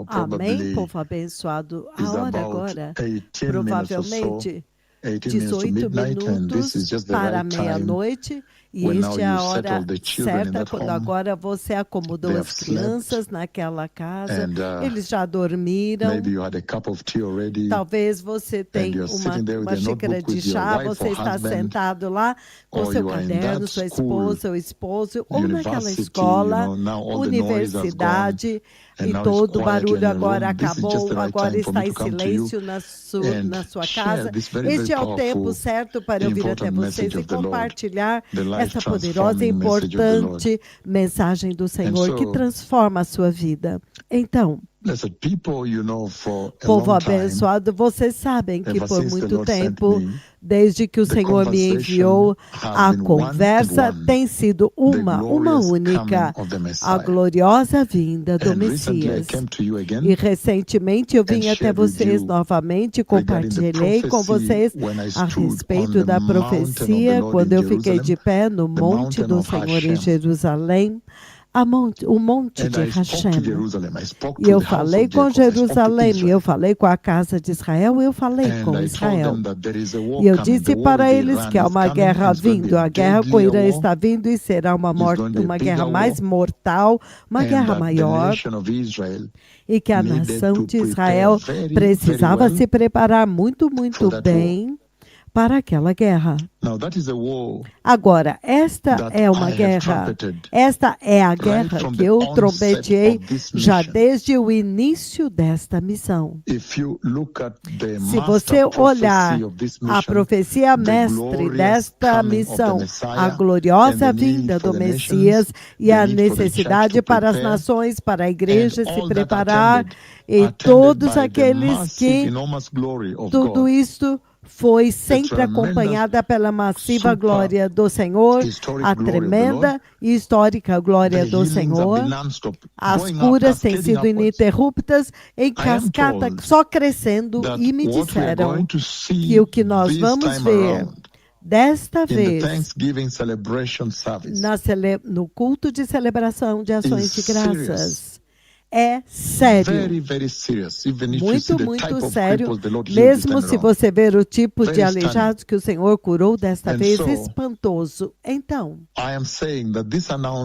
Amém, povo abençoado. A hora agora, provavelmente, 18 minutos para meia-noite. E esta é a hora certa, quando agora você acomodou as crianças naquela casa, eles já dormiram, talvez você tenha uma xícara de chá, você está sentado lá com seu caderno, sua esposa, o esposo, ou naquela escola, universidade, e todo o barulho agora acabou, agora está em silêncio na sua casa. Este é o tempo certo para eu vir até vocês e compartilhar essa poderosa e importante mensagem do Senhor que transforma a sua vida. Então, povo abençoado, vocês sabem que por muito tempo, desde que o Senhor me enviou, a conversa tem sido uma única, a gloriosa vinda do Messias. E recentemente eu vim até vocês novamente, compartilhei com vocês a respeito da profecia, quando eu fiquei de pé no monte do Senhor em Jerusalém, o monte de Hashem. E eu falei com Jerusalém, eu falei com a casa de Israel, eu falei com Israel. E eu disse para eles que há uma guerra vindo, a guerra com o Irã está vindo e será uma guerra mais mortal, uma guerra maior. E que a nação de Israel precisava se preparar muito bem para aquela guerra. Agora, esta é uma guerra, esta é a guerra que eu trombetei já desde o início desta missão. Se você olhar a profecia mestre desta missão, a gloriosa vinda do Messias e a necessidade para as nações, para a igreja se preparar, e todos aqueles que tudo isto foi sempre acompanhada pela massiva glória do Senhor, a tremenda e histórica glória do Senhor. As curas têm sido ininterruptas, em cascata, só crescendo, e me disseram que o que nós vamos ver desta vez no culto de celebração de ações de graças é sério, muito sério, mesmo se você ver o tipo de aleijados que o Senhor curou desta vez, espantoso. Então,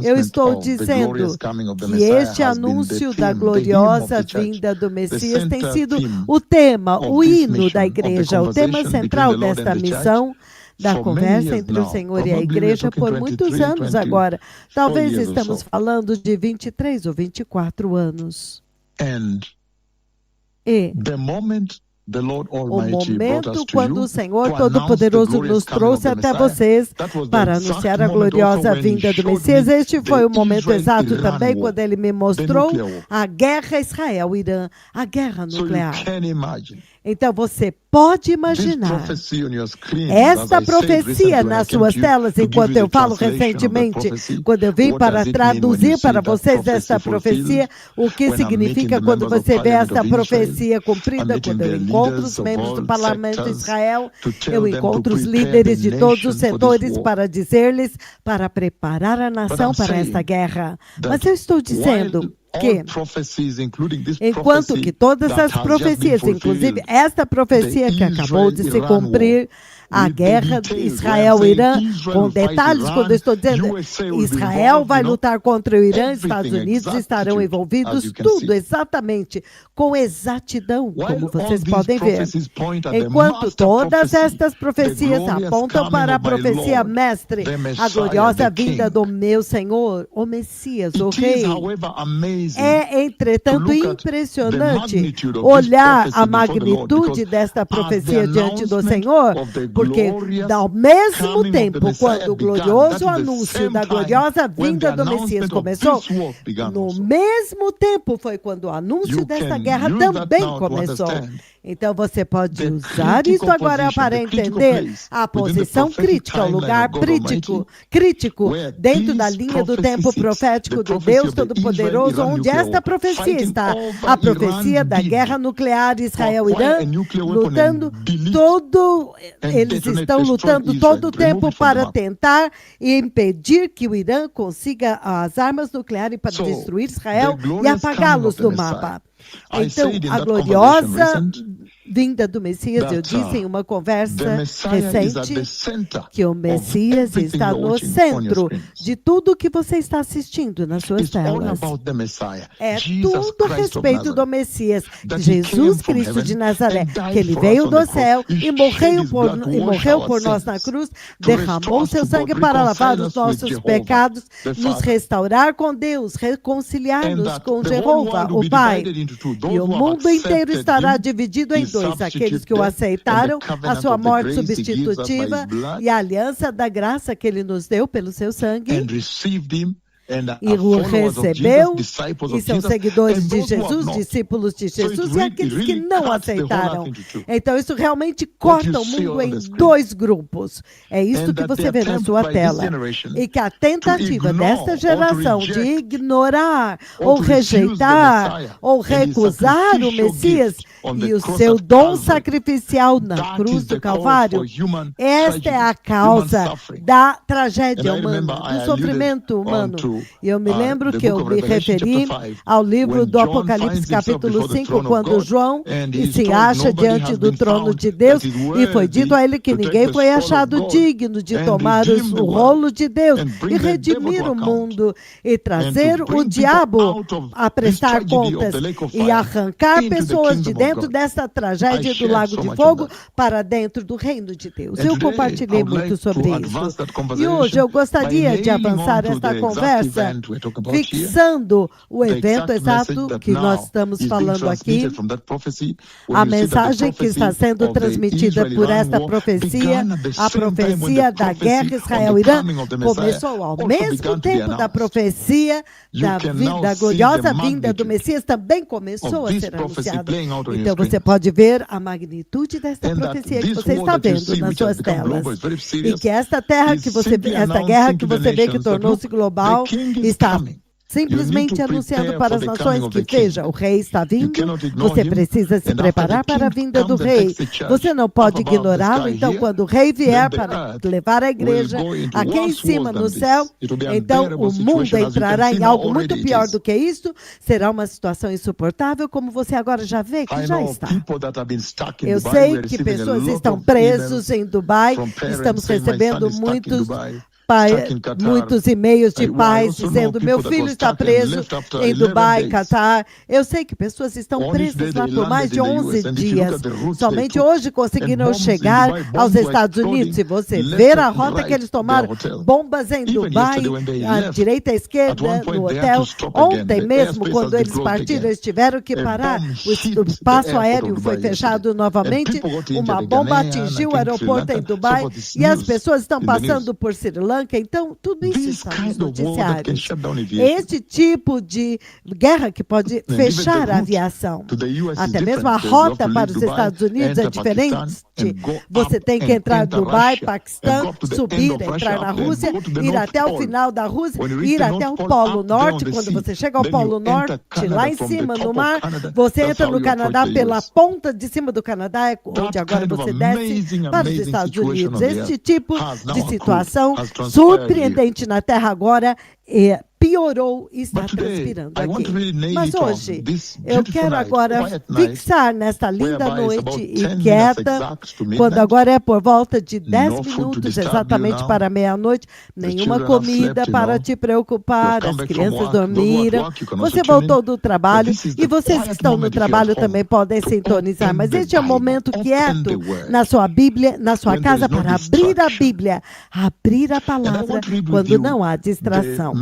eu estou dizendo que este anúncio da gloriosa vinda do Messias tem sido o tema, o hino da igreja, o tema central desta missão, da conversa entre o Senhor e a igreja por muitos anos agora. Talvez estamos falando de 23 ou 24 anos. E o momento quando o Senhor Todo-Poderoso nos trouxe até vocês para anunciar a gloriosa vinda do Messias, este foi o momento exato também quando ele me mostrou a guerra Israel-Irã, a guerra nuclear. Então você pode imaginar esta profecia nas suas telas, enquanto eu falo recentemente, quando eu vim para traduzir para vocês esta profecia, o que significa quando você vê esta profecia cumprida, quando eu encontro os membros do parlamento de Israel, eu encontro os líderes de todos os setores para dizer-lhes, para preparar a nação para esta guerra. Mas eu estou dizendo que, enquanto que todas as profecias, inclusive esta profecia que acabou de se cumprir, a guerra de Israel-Irã, com detalhes, quando eu estou dizendo Israel vai lutar contra o Irã, Estados Unidos estarão envolvidos, tudo exatamente, com exatidão, como vocês podem ver. Enquanto todas estas profecias apontam para a profecia mestre, a gloriosa vinda do meu Senhor, o Messias, o Rei. É, entretanto, impressionante olhar a magnitude desta profecia diante do Senhor, porque ao mesmo tempo, quando o glorioso anúncio da gloriosa vinda do Messias começou, no mesmo tempo foi quando o anúncio desta guerra também começou. Então você pode usar isso agora para entender a posição crítica, o lugar crítico dentro da linha do tempo profético do Deus Todo-Poderoso, onde esta profecia está. A profecia da guerra nuclear Israel-Irã, lutando todo eles estão lutando todo o tempo para tentar impedir que o Irã consiga as armas nucleares para destruir Israel e apagá-los do mapa. Então, a gloriosa vinda do Messias, eu disse em uma conversa recente que o Messias está no centro de tudo que você está assistindo nas suas telas. É tudo a respeito do Messias, Jesus Cristo de Nazaré, que ele veio do céu e morreu por nós na cruz, derramou seu sangue para lavar os nossos pecados, nos restaurar com Deus, reconciliar-nos com Jeová, o Pai. E o mundo inteiro estará dividido em dois, aqueles que o aceitaram, a sua morte substitutiva e a aliança da graça que ele nos deu pelo seu sangue, e o recebeu, e são seguidores de Jesus, discípulos de Jesus, e aqueles que não aceitaram. Então, isso realmente corta o mundo em dois grupos. É isso que você vê na sua tela. E que a tentativa desta geração de ignorar, ou rejeitar, ou recusar o Messias e o seu dom sacrificial na cruz do Calvário, esta é a causa da tragédia humana, do sofrimento humano. E eu me lembro que eu me referi ao livro do Apocalipse, capítulo 5, quando João se acha diante do trono de Deus, e foi dito a ele que ninguém foi achado digno de tomar o rolo de Deus e redimir o mundo e trazer o diabo a prestar contas e arrancar pessoas de dentro dessa tragédia do lago de fogo para dentro do reino de Deus. Eu compartilhei muito sobre isso. E hoje eu gostaria de avançar esta conversa fixando o evento exato que nós estamos falando aqui, a mensagem que está sendo transmitida por esta profecia, a profecia da guerra Israel-Irã, começou ao mesmo tempo da profecia da gloriosa vinda do Messias, também começou a ser anunciada. Então você pode ver a magnitude desta profecia que você está vendo nas suas telas. E que esta guerra que você vê que tornou-se global, está simplesmente anunciando para as nações que, veja, o rei está vindo, você precisa se preparar para a vinda do rei. Você não pode ignorá-lo, então quando o rei vier para levar a igreja aqui em cima no céu, então o mundo entrará em algo muito pior do que isso, será uma situação insuportável, como você agora já vê que já está. Eu sei que pessoas estão presas em Dubai, estamos recebendo muitos e-mails de pais dizendo: meu filho está preso em Dubai, Catar. Eu sei que pessoas estão presas lá por mais de 11 dias. Somente hoje conseguiram chegar aos Estados Unidos. Se você ver a rota que eles tomaram, bombas em Dubai, à direita e à esquerda, no hotel. Ontem mesmo, quando eles partiram, eles tiveram que parar. O espaço aéreo foi fechado novamente. Uma bomba atingiu o aeroporto em Dubai e as pessoas estão passando por Sri Lanka. Então, tudo isso está nos noticiários. Este tipo de guerra que pode fechar a aviação. Até mesmo a rota para os Estados Unidos é diferente. Você tem que entrar em Dubai, Paquistão, subir, entrar na Rússia, ir até o final da Rússia, ir até o Polo Norte. Quando você chega ao Polo Norte, lá em cima no mar, você entra no Canadá pela ponta de cima do Canadá, onde agora você desce para os Estados Unidos. Este tipo de situação surpreendente na Terra agora piorou e está transpirando aqui. Mas hoje, eu quero agora fixar nesta linda noite e quieta, quando agora é por volta de 10 minutos, exatamente para meia-noite, nenhuma comida para te preocupar, as crianças dormiram, você voltou do trabalho, e vocês que estão no trabalho também podem sintonizar, mas este é o momento quieto na sua Bíblia, na sua casa, para abrir a Bíblia, abrir a palavra, quando não há distração.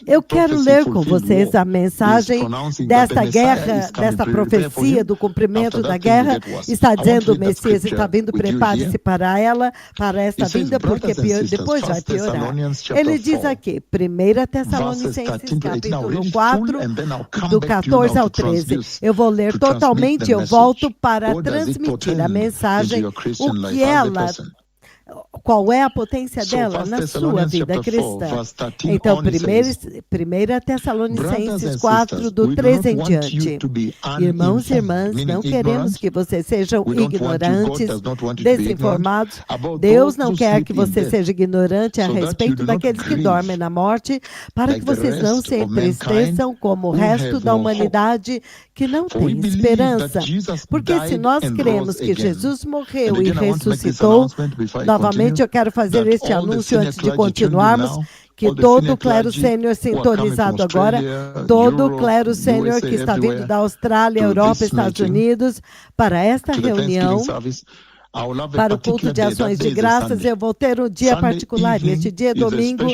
Eu quero ler com vocês a mensagem desta guerra, desta profecia do cumprimento da guerra. Está dizendo: o Messias está vindo, prepare-se para ela, para esta vinda, porque depois vai piorar. Ele diz aqui, 1 Tessalonicenses, capítulo 4, do 14 ao 13. Eu vou ler totalmente, eu volto para transmitir a mensagem, o que ela qual é a potência dela na sua vida cristã. Então, 1 Tessalonicenses 4, do 13 em diante. Irmãos e irmãs, não queremos que vocês sejam ignorantes, desinformados. Deus não quer que você seja ignorante a respeito daqueles que dormem na morte, para que vocês não se entristeçam como o resto da humanidade que não tem esperança. Porque se nós cremos que Jesus morreu e ressuscitou, novamente eu quero fazer este anúncio antes de continuarmos, que todo o clero sênior sintonizado agora, todo o clero sênior que está vindo da Austrália, Europa, Estados Unidos, para esta reunião, para o culto de ações de graças, eu vou ter um dia particular. E este dia é domingo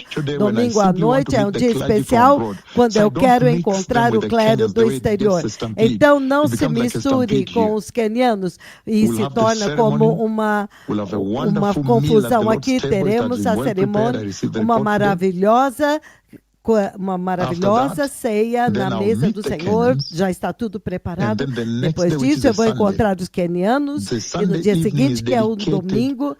à noite, é um dia especial, quando eu quero encontrar o clero do exterior. Então, não se misture com os quenianos e se torna como uma confusão aqui. Teremos a cerimônia, uma maravilhosa ceia na mesa do Senhor, já está tudo preparado. Depois disso, eu vou encontrar os quenianos, e no dia seguinte, que é o domingo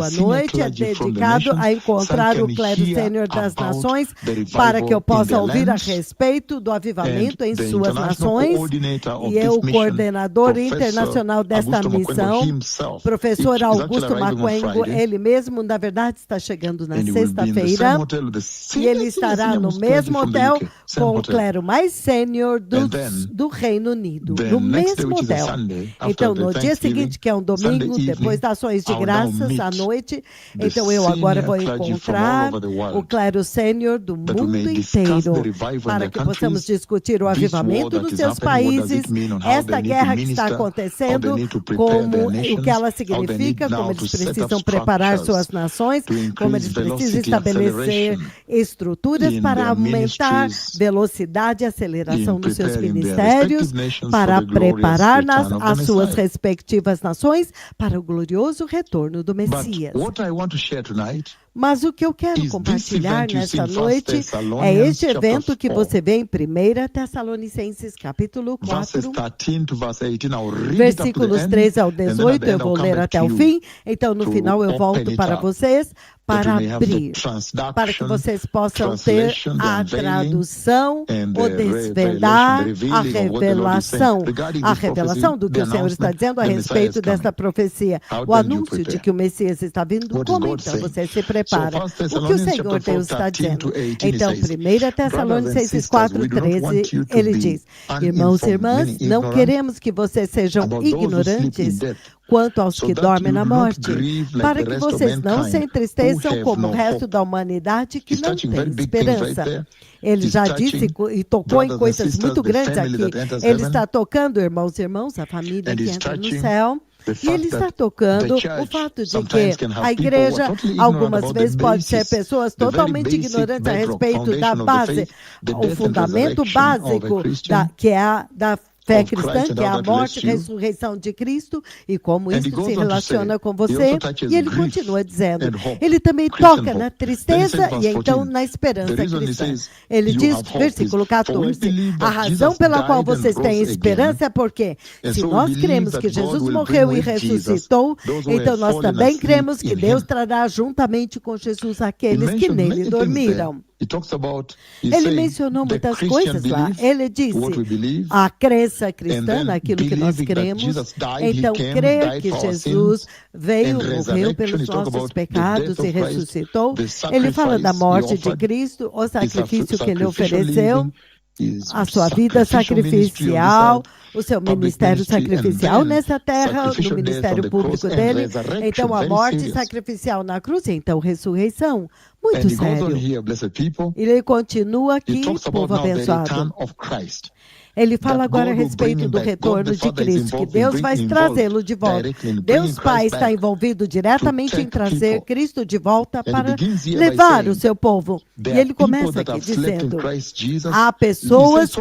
à noite, é dedicado a encontrar o clero sênior das nações, para que eu possa ouvir a respeito do avivamento em suas nações. E eu, o coordenador internacional desta missão, professor Augusto Macuengo, ele mesmo, na verdade, está chegando na sexta-feira, e ele estará no mesmo hotel com o clero mais sênior do Reino Unido, no mesmo hotel. Então, no dia seguinte, que é um domingo, depois das ações de graças à noite, então eu agora vou encontrar o clero sênior do mundo inteiro, para que possamos discutir o avivamento dos seus países, esta guerra que está acontecendo, como o que ela significa, como eles precisam preparar suas nações, como eles precisam estabelecer estruturas para aumentar velocidade e aceleração dos seus ministérios, para preparar as suas respectivas nações para o glorioso retorno do Messias. Mas o que eu quero compartilhar nesta noite é este evento que você vê em 1 Tessalonicenses capítulo 4, versículos 13 ao 18, eu vou ler até o fim, então no final eu volto para vocês, para abrir, para que vocês possam ter a tradução, o desvendar, a revelação do que o Senhor está dizendo a respeito desta profecia, o anúncio de que o Messias está vindo, como então você se prepara. O que o Senhor Deus está dizendo? Então, 1 Tessalonicenses 4:13, ele diz: irmãos e irmãs, não queremos que vocês sejam ignorantes quanto aos que dormem na morte, para que vocês não se entristeçam como o resto da humanidade que não tem esperança. Ele já disse e tocou em coisas muito grandes aqui. Ele está tocando, irmãos e irmãos, a família que entra no céu. E ele está tocando o fato de que a igreja, algumas vezes, pode ser pessoas totalmente ignorantes a respeito da base, o fundamento básico que é a da fé cristã, que é a morte e ressurreição de Cristo, e como isso se relaciona com você. E ele continua dizendo, ele também toca na tristeza e então na esperança cristã. Ele diz, versículo 14, a razão pela qual vocês têm esperança é porque, se nós cremos que Jesus morreu e ressuscitou, então nós também cremos que Deus trará juntamente com Jesus aqueles que nele dormiram. Ele mencionou muitas coisas lá. Ele disse, a crença cristã, naquilo que nós cremos, então crer que Jesus veio, morreu pelos nossos pecados e ressuscitou. Ele fala da morte de Cristo, o sacrifício que ele ofereceu, a sua vida sacrificial, o seu ministério sacrificial nessa terra, no ministério público dele, então a morte sacrificial na cruz, então ressurreição. Muito sério. E ele continua aqui, povo abençoado. Ele fala agora a respeito do retorno de Cristo, que Deus vai trazê-lo de volta. Deus Pai está envolvido diretamente em trazer Cristo de volta para levar o seu povo. E ele começa aqui dizendo, há pessoas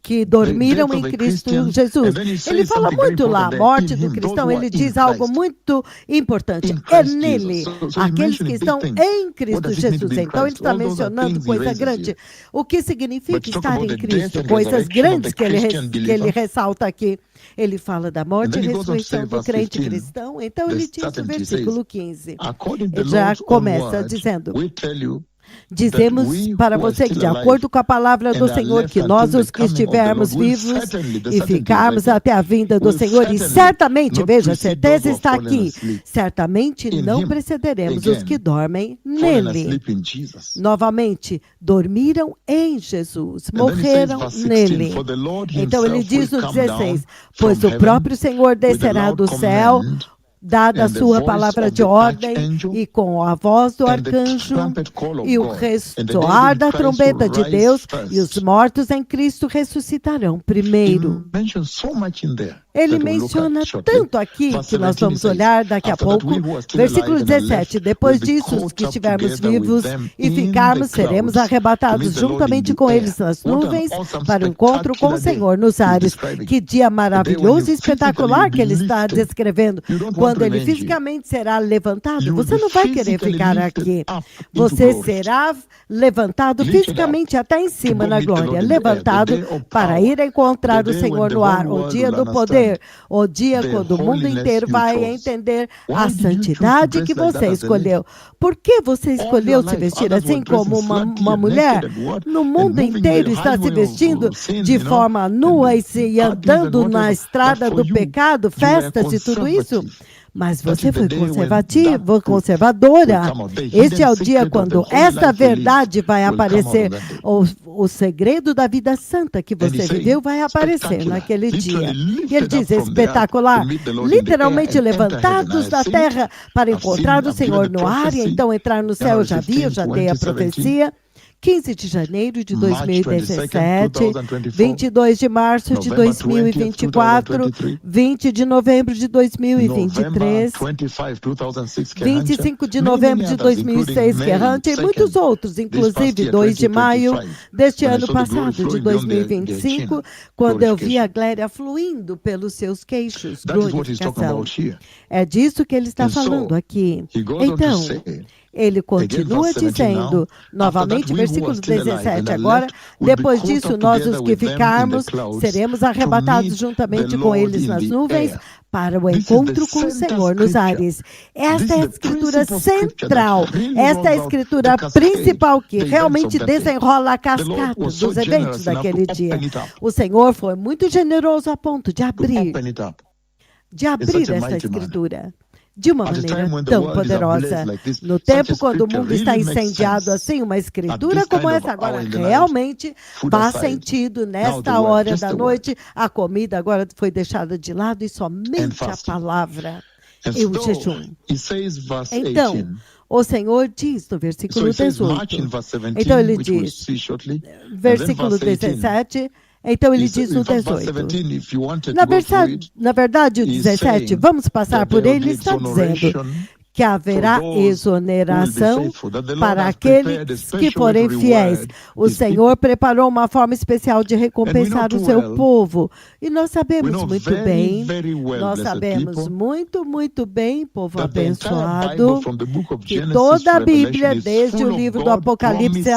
que dormiram em Cristo Jesus. Ele fala muito lá, a morte do cristão, ele diz algo muito importante, é nele, aqueles que estão em Cristo Jesus. Então ele está mencionando coisa grande. O que significa estar em Cristo? Coisas grandes importantes que ele ressalta aqui. Ele fala da morte e ressurreição do crente cristão. Então ele diz no versículo 15, ele já começa dizendo: dizemos para você que, de acordo com a palavra do Senhor, que nós, os que estivermos vivos e ficarmos até a vinda do Senhor, e certamente, veja, a certeza está aqui, certamente não precederemos os que dormem nele. Novamente, dormiram em Jesus, morreram nele. Então ele diz no 16, pois o próprio Senhor descerá do céu, dada a sua palavra de ordem, e com a voz do arcanjo, e o ressoar da trombeta de Deus, e os mortos em Cristo ressuscitarão primeiro. Ele menciona tanto aqui, que nós vamos olhar daqui a pouco, versículo 17, depois disso, os que estivermos vivos e ficarmos, seremos arrebatados juntamente com eles nas nuvens, para o encontro com o Senhor nos ares. Que dia maravilhoso e espetacular que ele está descrevendo. Quando ele fisicamente será levantado, você não vai querer ficar aqui. Você será levantado fisicamente até em cima na glória, levantado para ir encontrar o Senhor no ar, o dia do poder, o dia quando o mundo inteiro vai entender a santidade que você escolheu. Por que você escolheu se vestir assim como uma mulher? No mundo inteiro está se vestindo de forma nua e andando na estrada do pecado, festas e tudo isso. Mas você foi conservadora. Este é o dia quando esta verdade vai aparecer. O segredo da vida santa que você viveu vai aparecer naquele dia. E ele diz, espetacular, literalmente levantados da terra para encontrar o Senhor no ar e então entrar no céu. Eu já dei a profecia. 15 de janeiro de 2017, 22 de março de 2024, 20 de novembro de 2023, 25 de novembro de 2006, que errante, e muitos outros, inclusive 2 de maio deste ano passado, de 2025, quando eu vi a glória fluindo pelos seus queixos, glorificação. É disso que ele está falando aqui. Então, ele continua dizendo, novamente, versículo 17, agora, depois disso, nós os que ficarmos, seremos arrebatados juntamente com eles nas nuvens, para o encontro com o Senhor nos ares. Esta é a escritura central, esta é a escritura principal que realmente desenrola a cascata dos eventos daquele dia. O Senhor foi muito generoso a ponto de abrir esta escritura de uma maneira tão poderosa. No tempo quando o mundo está incendiado assim, uma escritura como essa agora realmente faz sentido nesta hora da noite. A comida agora foi deixada de lado e somente a palavra e o jejum. Então, o Senhor diz no versículo 18. Então ele diz, versículo 17... Então ele diz no 18. Na verdade, o 17, vamos passar por ele, está dizendo que haverá exoneração para aqueles que forem fiéis. O Senhor preparou uma forma especial de recompensar o seu povo. E nós sabemos muito bem, muito bem, povo abençoado, que toda a Bíblia, desde o livro do Apocalipse,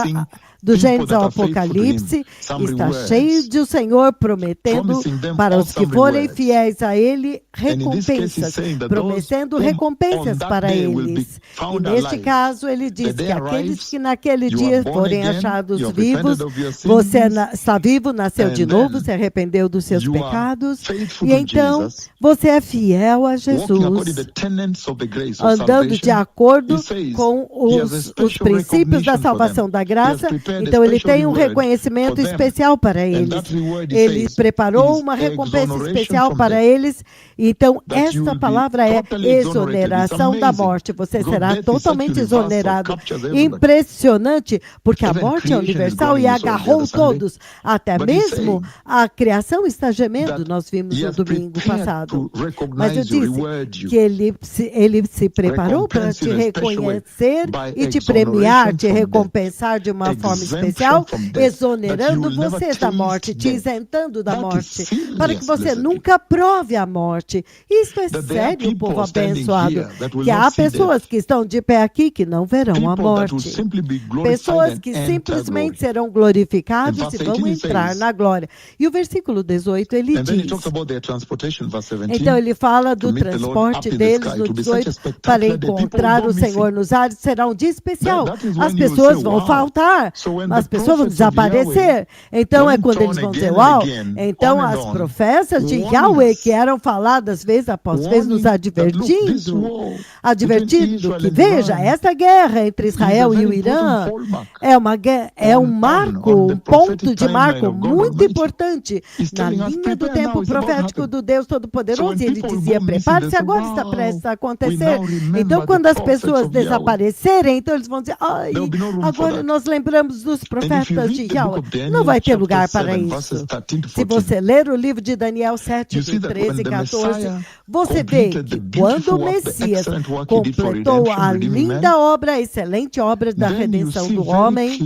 do Gênesis ao Apocalipse, está cheio de o Senhor prometendo para os que forem fiéis a Ele recompensas, prometendo recompensas para eles. E neste caso, ele diz que aqueles que naquele dia forem achados vivos, você está vivo, nasceu de novo, se arrependeu dos seus pecados, e então você é fiel a Jesus, andando de acordo com os princípios da salvação da graça. Então ele tem um reconhecimento especial para eles. Ele preparou uma recompensa especial para eles. Então esta palavra é exoneração da morte. Você será totalmente exonerado. Impressionante, porque a morte é universal e agarrou todos. Até mesmo a criação está gemendo. Nós vimos no domingo passado. Mas eu disse que ele se preparou para te reconhecer e te premiar, te recompensar de uma forma forma especial, exonerando vocês da morte, te isentando da morte, para que você nunca prove a morte. Isto é sério, povo abençoado, que há pessoas que estão de pé aqui que não verão a morte. Pessoas que simplesmente serão glorificados e vão entrar na glória. E o versículo 18, ele diz... Então, ele fala do transporte deles no 18 para encontrar o Senhor nos ares. Será um dia especial. As pessoas vão faltar, as pessoas vão desaparecer. Então, é quando eles vão dizer, uau. Então, as profecias de Yahweh, que eram faladas vez após vez, nos advertindo que, veja, esta guerra entre Israel e o Irã é um marco, um ponto de marco muito importante na linha do tempo profético do Deus Todo-Poderoso. E ele dizia, prepare-se, agora está prestes a acontecer. Então, quando as pessoas desaparecerem, então eles vão dizer, ai, agora nós lembramos dos profetas de Yahweh. Não vai ter lugar para isso. Se você ler o livro de Daniel 7, de 13 e 14, você vê que quando o Messias completou a linda obra, a excelente obra da redenção do homem,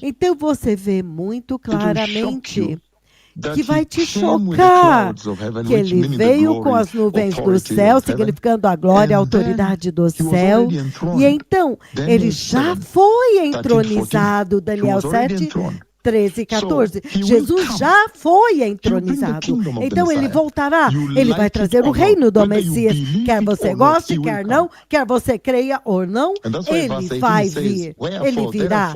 então você vê muito claramente que vai te chocar, que ele veio com as nuvens do céu, significando a glória e a autoridade do céu, e então ele já foi entronizado, Daniel 7, 13 e 14. Jesus já foi entronizado. Então ele voltará. Ele vai trazer o reino do Messias. Quer você goste, quer não, quer você creia ou não, ele vai vir. Ele virá.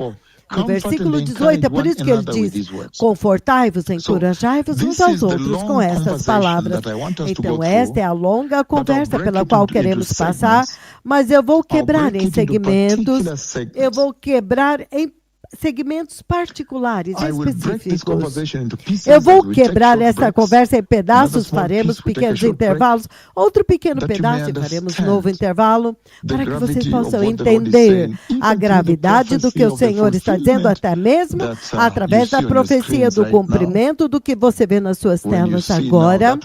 No versículo 18, é por isso que ele diz, confortai-vos, encorajai-vos uns aos outros com estas palavras. Então, esta é a longa conversa pela qual queremos passar, mas eu vou quebrar em segmentos, segmentos particulares específicos. Eu vou quebrar essa conversa em pedaços, faremos pequenos intervalos, outro pequeno pedaço e faremos novo intervalo, para que vocês possam entender a gravidade do que o Senhor está dizendo, até mesmo através da profecia do cumprimento do que você vê nas suas telas agora.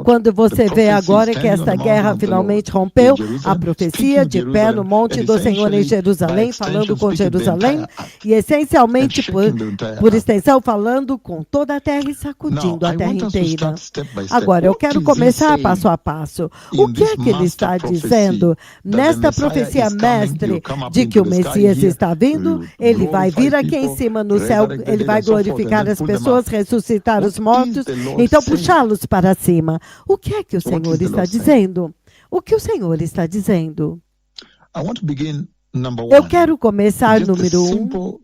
Quando você vê agora que esta guerra finalmente rompeu, a profecia de pé no monte do Senhor em Jerusalém, falando com Jerusalém, e essencialmente, por extensão, falando com toda a terra e sacudindo a terra inteira. Agora, eu quero começar passo a passo. O que é que ele está dizendo? Nesta profecia mestre de que o Messias está vindo, ele vai vir aqui em cima no céu, ele vai glorificar as pessoas, ressuscitar os mortos, então puxá-los para cima. O que é que o Senhor está dizendo? O que o Senhor está dizendo? Eu quero começar, número 1, com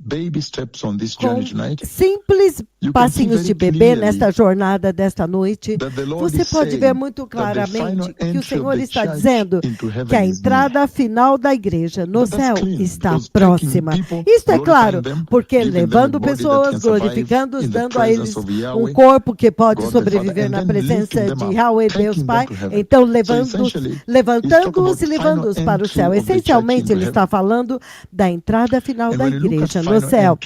simples passinhos de bebê nesta jornada desta noite. Você pode ver muito claramente que o Senhor está dizendo que a entrada final da igreja no céu está próxima. Isto é claro, porque levando pessoas, glorificando-os, dando a eles um corpo que pode sobreviver na presença de Yahweh, Deus Pai, então levantando-os e levando-os para o céu. Essencialmente, ele está falando da entrada final da igreja no céu.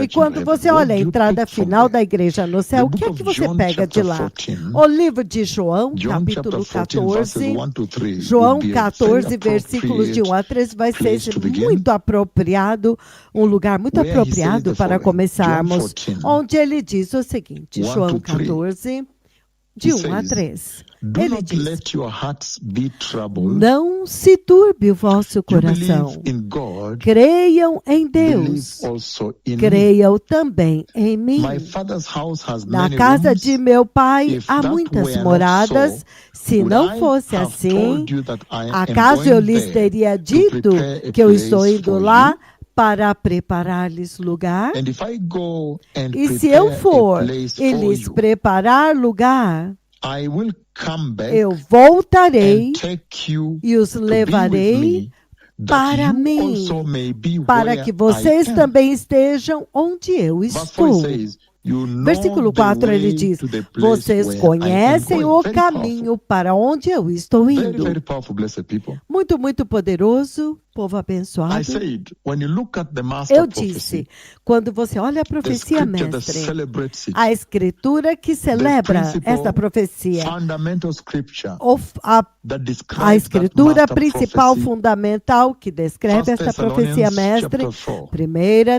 E quando você olha a entrada final da igreja no céu, o que é que você pega de lá? O livro de João, capítulo 14, João 14, versículos de 1 a 3, vai ser muito apropriado, um lugar muito apropriado para começarmos, onde ele diz o seguinte, João 14, de 1 a 3. Ele diz, não se turbe o vosso coração. Creiam em Deus. Creiam também em mim. Na casa de meu pai há muitas moradas. Se não fosse assim, acaso eu lhes teria dito que eu estou indo lá para preparar-lhes lugar? E se eu for e lhes preparar lugar, eu voltarei e os levarei para mim, para que vocês também estejam onde eu estou. Versículo 4, ele diz, vocês conhecem o caminho para onde eu estou indo. Muito, muito poderoso povo abençoado, eu disse, quando você olha a profecia mestre, a escritura que celebra esta profecia, a escritura principal fundamental que descreve esta profecia mestre, 1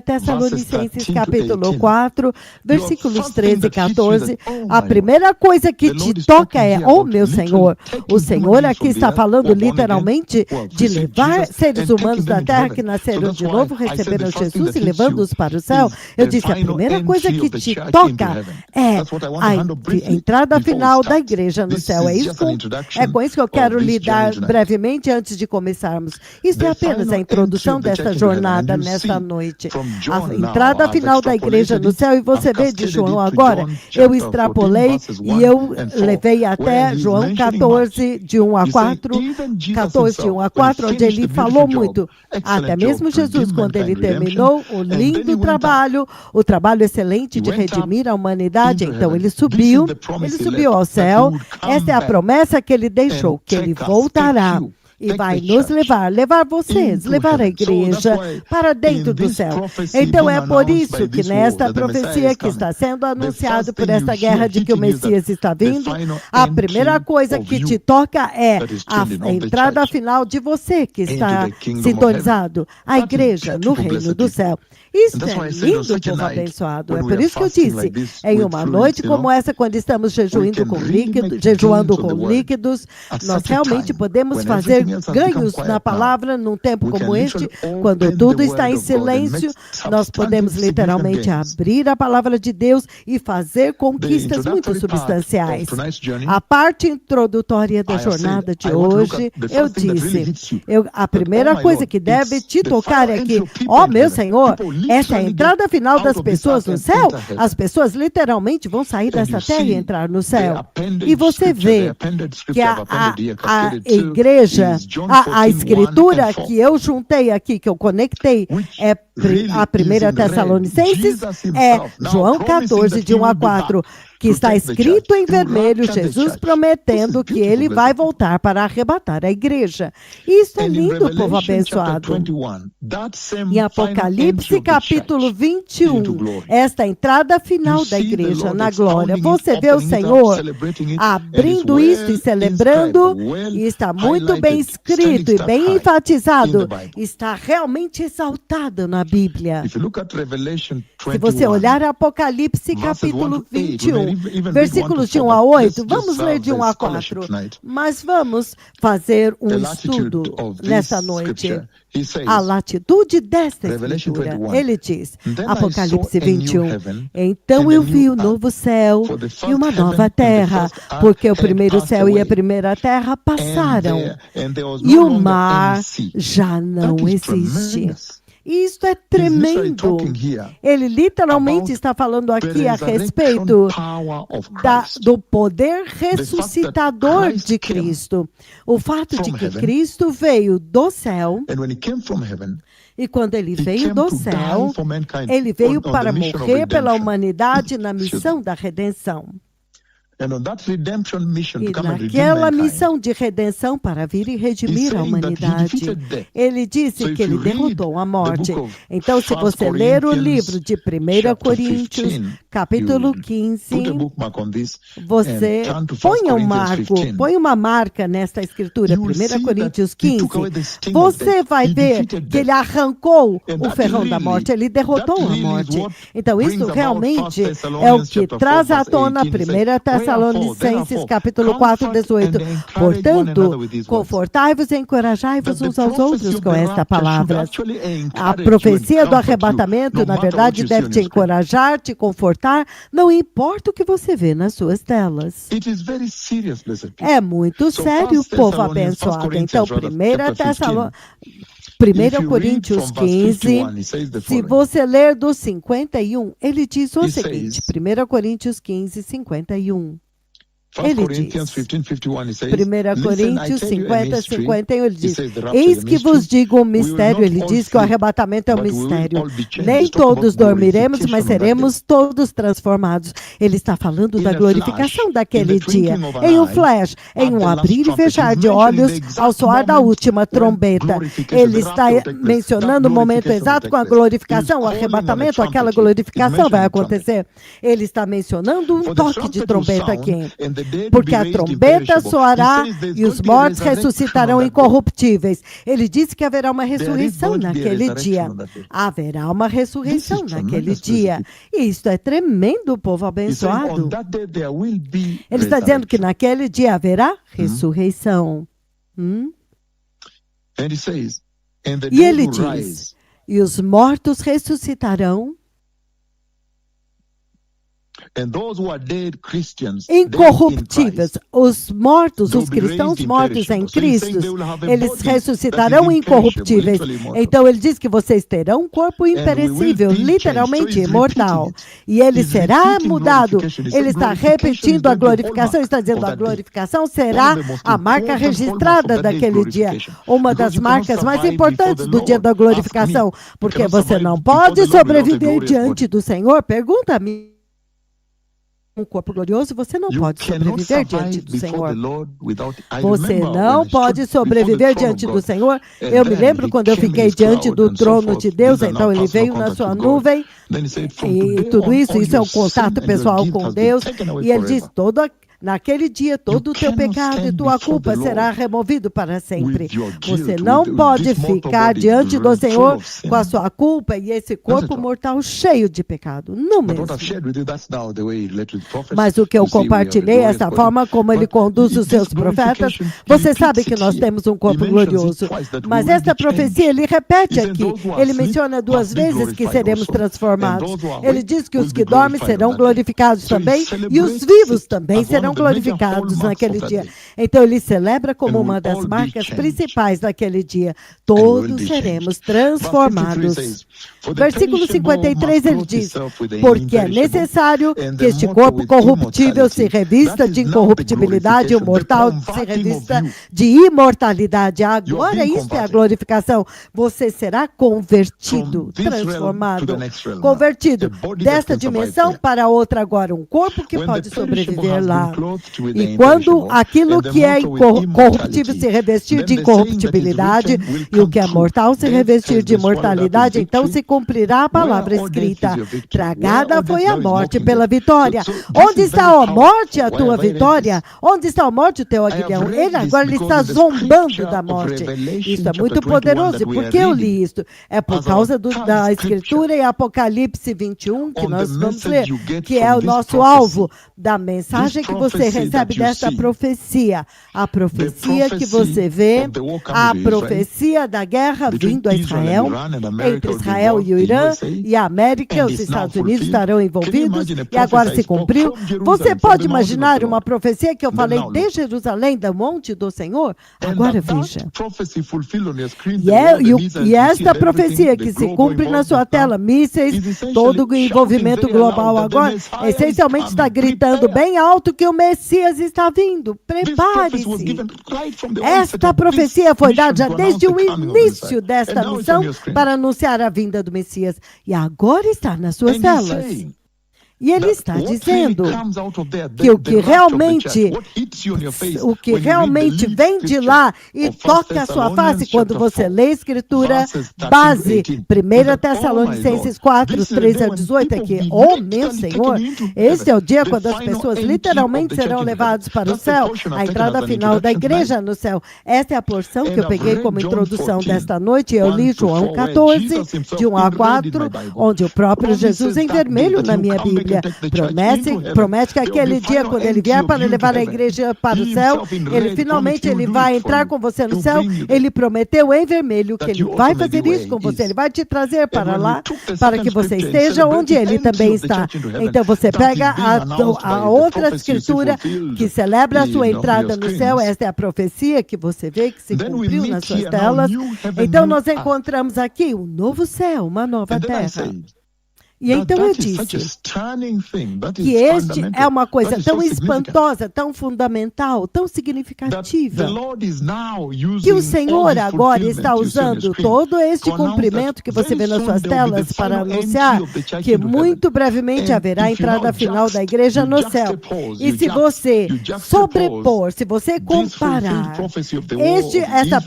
Tessalonicenses capítulo 4, versículos 13 e 14, a primeira coisa que te toca é, meu Senhor, o Senhor aqui está falando literalmente de levar seres humanos da terra que nasceram de novo, receberam Jesus e levando-os para o céu. Eu disse, a primeira coisa que te toca é a entrada final da igreja no céu. É com isso que eu quero lidar brevemente antes de começarmos. Isso é apenas a introdução desta jornada nesta noite. A entrada final da igreja no céu, e você vê de João agora, eu extrapolei e eu levei até João 14, de 1 a 4, 14, de 1 a 4, onde ele falou muito. Até mesmo Jesus, quando ele terminou o lindo trabalho, o trabalho excelente de redimir a humanidade, então ele subiu ao céu. Essa é a promessa que ele deixou, que ele voltará e vai nos levar vocês, levar a igreja para dentro do céu. Então é por isso que nesta profecia que está sendo anunciado por esta guerra de que o Messias está vindo, a primeira coisa que te toca é a entrada final de você que está sintonizado, a igreja no reino do céu. Isso é lindo, povo abençoado. É por isso que eu disse, em uma noite como essa, quando estamos jejuando com líquidos, nós realmente podemos fazer ganhos na palavra num tempo como este, quando tudo está em silêncio, nós podemos literalmente abrir a palavra de Deus e fazer conquistas muito substanciais. A parte introdutória da jornada de hoje, eu disse, a primeira coisa que deve te tocar é que, meu Senhor, essa é a entrada final das pessoas no céu. As pessoas literalmente vão sair dessa terra e entrar no céu. E você vê que a igreja, a escritura que eu juntei aqui, que eu conectei, é a 1 Tessalonicenses, é João 14, de 1 a 4, que está escrito em vermelho, Jesus prometendo que ele vai voltar para arrebatar a igreja. Isso é lindo, povo abençoado. Em Apocalipse capítulo 21, esta entrada final da igreja na glória, você vê o Senhor abrindo isso e celebrando, e está muito bem escrito e bem enfatizado, está realmente exaltado na Bíblia. Se você olhar Apocalipse capítulo 21, versículos de 1 a 8, vamos ler de 1 a 4, mas vamos fazer um estudo nesta noite. A latitude desta escritura. Ele diz, Apocalipse 21, então eu vi o novo céu e uma nova terra, porque o primeiro céu e a primeira terra passaram, e o mar já não existe. Isto é tremendo. Ele literalmente está falando aqui a respeito do poder ressuscitador de Cristo. O fato de que Cristo veio do céu, e quando ele veio do céu, ele veio para morrer pela humanidade na missão da redenção. E naquela missão de redenção para vir e redimir a humanidade, ele disse que ele derrotou a morte. Então, se você ler o livro de 1 Coríntios, capítulo 15, você põe uma marca nesta escritura, 1 Coríntios 15, você vai ver que ele arrancou o ferrão da morte, ele derrotou a morte. Então, isso realmente é o que traz à tona 1 Tessalonicenses, capítulo 4, 18. Portanto, confortai-vos e encorajai-vos uns aos outros com esta palavra. A profecia do arrebatamento, na verdade, deve te encorajar, te confortar, não importa o que você vê nas suas telas. É muito sério, povo abençoado. Então, 1 Coríntios 15, se você ler do 51, ele diz o seguinte, 1 Coríntios 15, 51. Ele diz, 1 Coríntios 50, 51, ele diz, eis que vos digo um mistério, ele diz que o arrebatamento é um mistério. Nem todos dormiremos, mas seremos todos transformados. Ele está falando da glorificação daquele dia, em um flash, em um abrir e fechar de olhos, ao soar da última trombeta. Ele está mencionando o momento exato com a glorificação, o arrebatamento, aquela glorificação vai acontecer. Ele está mencionando um toque de trombeta aqui. Porque a trombeta soará e os mortos ressuscitarão incorruptíveis. Ele disse que haverá uma ressurreição naquele dia. Haverá uma ressurreição naquele dia. E isso é tremendo, povo abençoado. Ele está dizendo que naquele dia haverá ressurreição. E ele diz, e os mortos ressuscitarão incorruptíveis. Os mortos, os cristãos mortos em Cristo, eles ressuscitarão incorruptíveis. Então ele diz que vocês terão um corpo imperecível, literalmente imortal. E ele será mudado. Ele está repetindo a glorificação, está dizendo a glorificação será a marca registrada daquele dia. Uma das marcas mais importantes do dia da glorificação. Porque você não pode sobreviver diante do Senhor. Pergunta-me. Um corpo glorioso, você não pode sobreviver diante do Senhor. Você não pode sobreviver diante do Senhor. Eu me lembro quando eu fiquei diante do trono de Deus, então ele veio na sua nuvem, e tudo isso é um contato pessoal com Deus, e ele diz, naquele dia, todo o teu pecado e tua culpa será removido para sempre. Você não pode ficar diante do Senhor com a sua culpa e esse corpo mortal cheio de pecado. Não mesmo. Mas o que eu compartilhei, essa forma como ele conduz os seus profetas, você sabe que nós temos um corpo glorioso. Mas esta profecia, ele repete aqui. Ele menciona 2 vezes que seremos transformados. Ele diz que os que dormem serão glorificados também e os vivos também serão glorificados naquele dia. Então ele celebra como uma das marcas principais daquele dia. Todos seremos transformados. Versículo 53 ele diz, porque é necessário que este corpo corruptível se revista de incorruptibilidade, o mortal se revista de imortalidade. Agora isto é a glorificação. Você será convertido, transformado, convertido desta dimensão para outra agora. Um corpo que pode sobreviver lá. E quando aquilo que é corruptível se revestir de incorruptibilidade e o que é mortal se revestir de imortalidade, então se cumprirá a palavra escrita. Tragada foi a morte pela vitória. Onde está a morte, a tua vitória? Onde está a morte, o teu aguilhão? Ele está zombando da morte. Isso é muito poderoso. E por que eu li isso? É por causa da Escritura e Apocalipse 21, que nós vamos ler, que é o nosso alvo da mensagem que você recebe desta profecia. A profecia que você vê, a profecia da guerra vindo a Israel, entre Israel e o Irã, e a América, os Estados Unidos estarão envolvidos, e agora se cumpriu. Você pode imaginar uma profecia que eu falei de Jerusalém, do monte do Senhor? Agora veja. E esta profecia que se cumpre na sua tela, mísseis, todo o envolvimento global agora, essencialmente está gritando bem alto que o Messias está vindo. Prepare-se. Esta profecia foi dada já desde o início desta missão para anunciar a vinda do Messias. E agora está nas suas telas. E ele está dizendo que o que realmente vem de lá e toca a sua face quando você lê a Escritura, base 1 Tessalonicenses 4, 13 a 18, é que, oh meu Senhor, este é o dia quando as pessoas literalmente serão levadas para o céu, a entrada final da igreja no céu. Esta é a porção que eu peguei como introdução desta noite. Eu li João 14, de 1 a 4, onde o próprio Jesus em vermelho na minha Bíblia promete que aquele dia, quando ele vier para levar a igreja para o céu, ele finalmente vai entrar com você no céu. Ele prometeu em vermelho que ele vai fazer isso com você. Ele vai te trazer para lá, para que você esteja onde ele também está. Então você pega a outra escritura que celebra a sua entrada no céu. Esta é a profecia que você vê que se cumpriu nas suas telas. Então nós encontramos aqui um novo céu, uma nova terra. E então eu disse que este é uma coisa tão espantosa, tão fundamental, tão significativa, que o Senhor agora está usando todo este cumprimento que você vê nas suas telas para anunciar que muito brevemente haverá a entrada final da igreja no céu. E se você sobrepor, se você comparar essa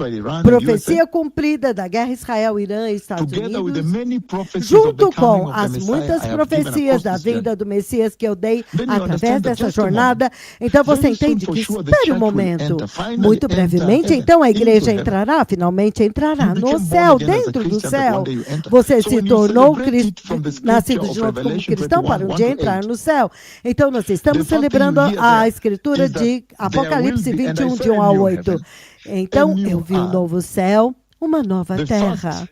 profecia cumprida da guerra Israel-Irã e Estados Unidos, junto com as muitas profecias da vinda do Messias que eu dei através dessa jornada, então você entende que, espere um momento, muito brevemente, então a igreja entrará, finalmente entrará no céu, dentro do céu. Você se tornou nascido de novo como cristão para um dia entrar no céu. Então nós estamos celebrando a escritura de Apocalipse 21, de 1 a 8. Então eu vi um novo céu, uma nova terra.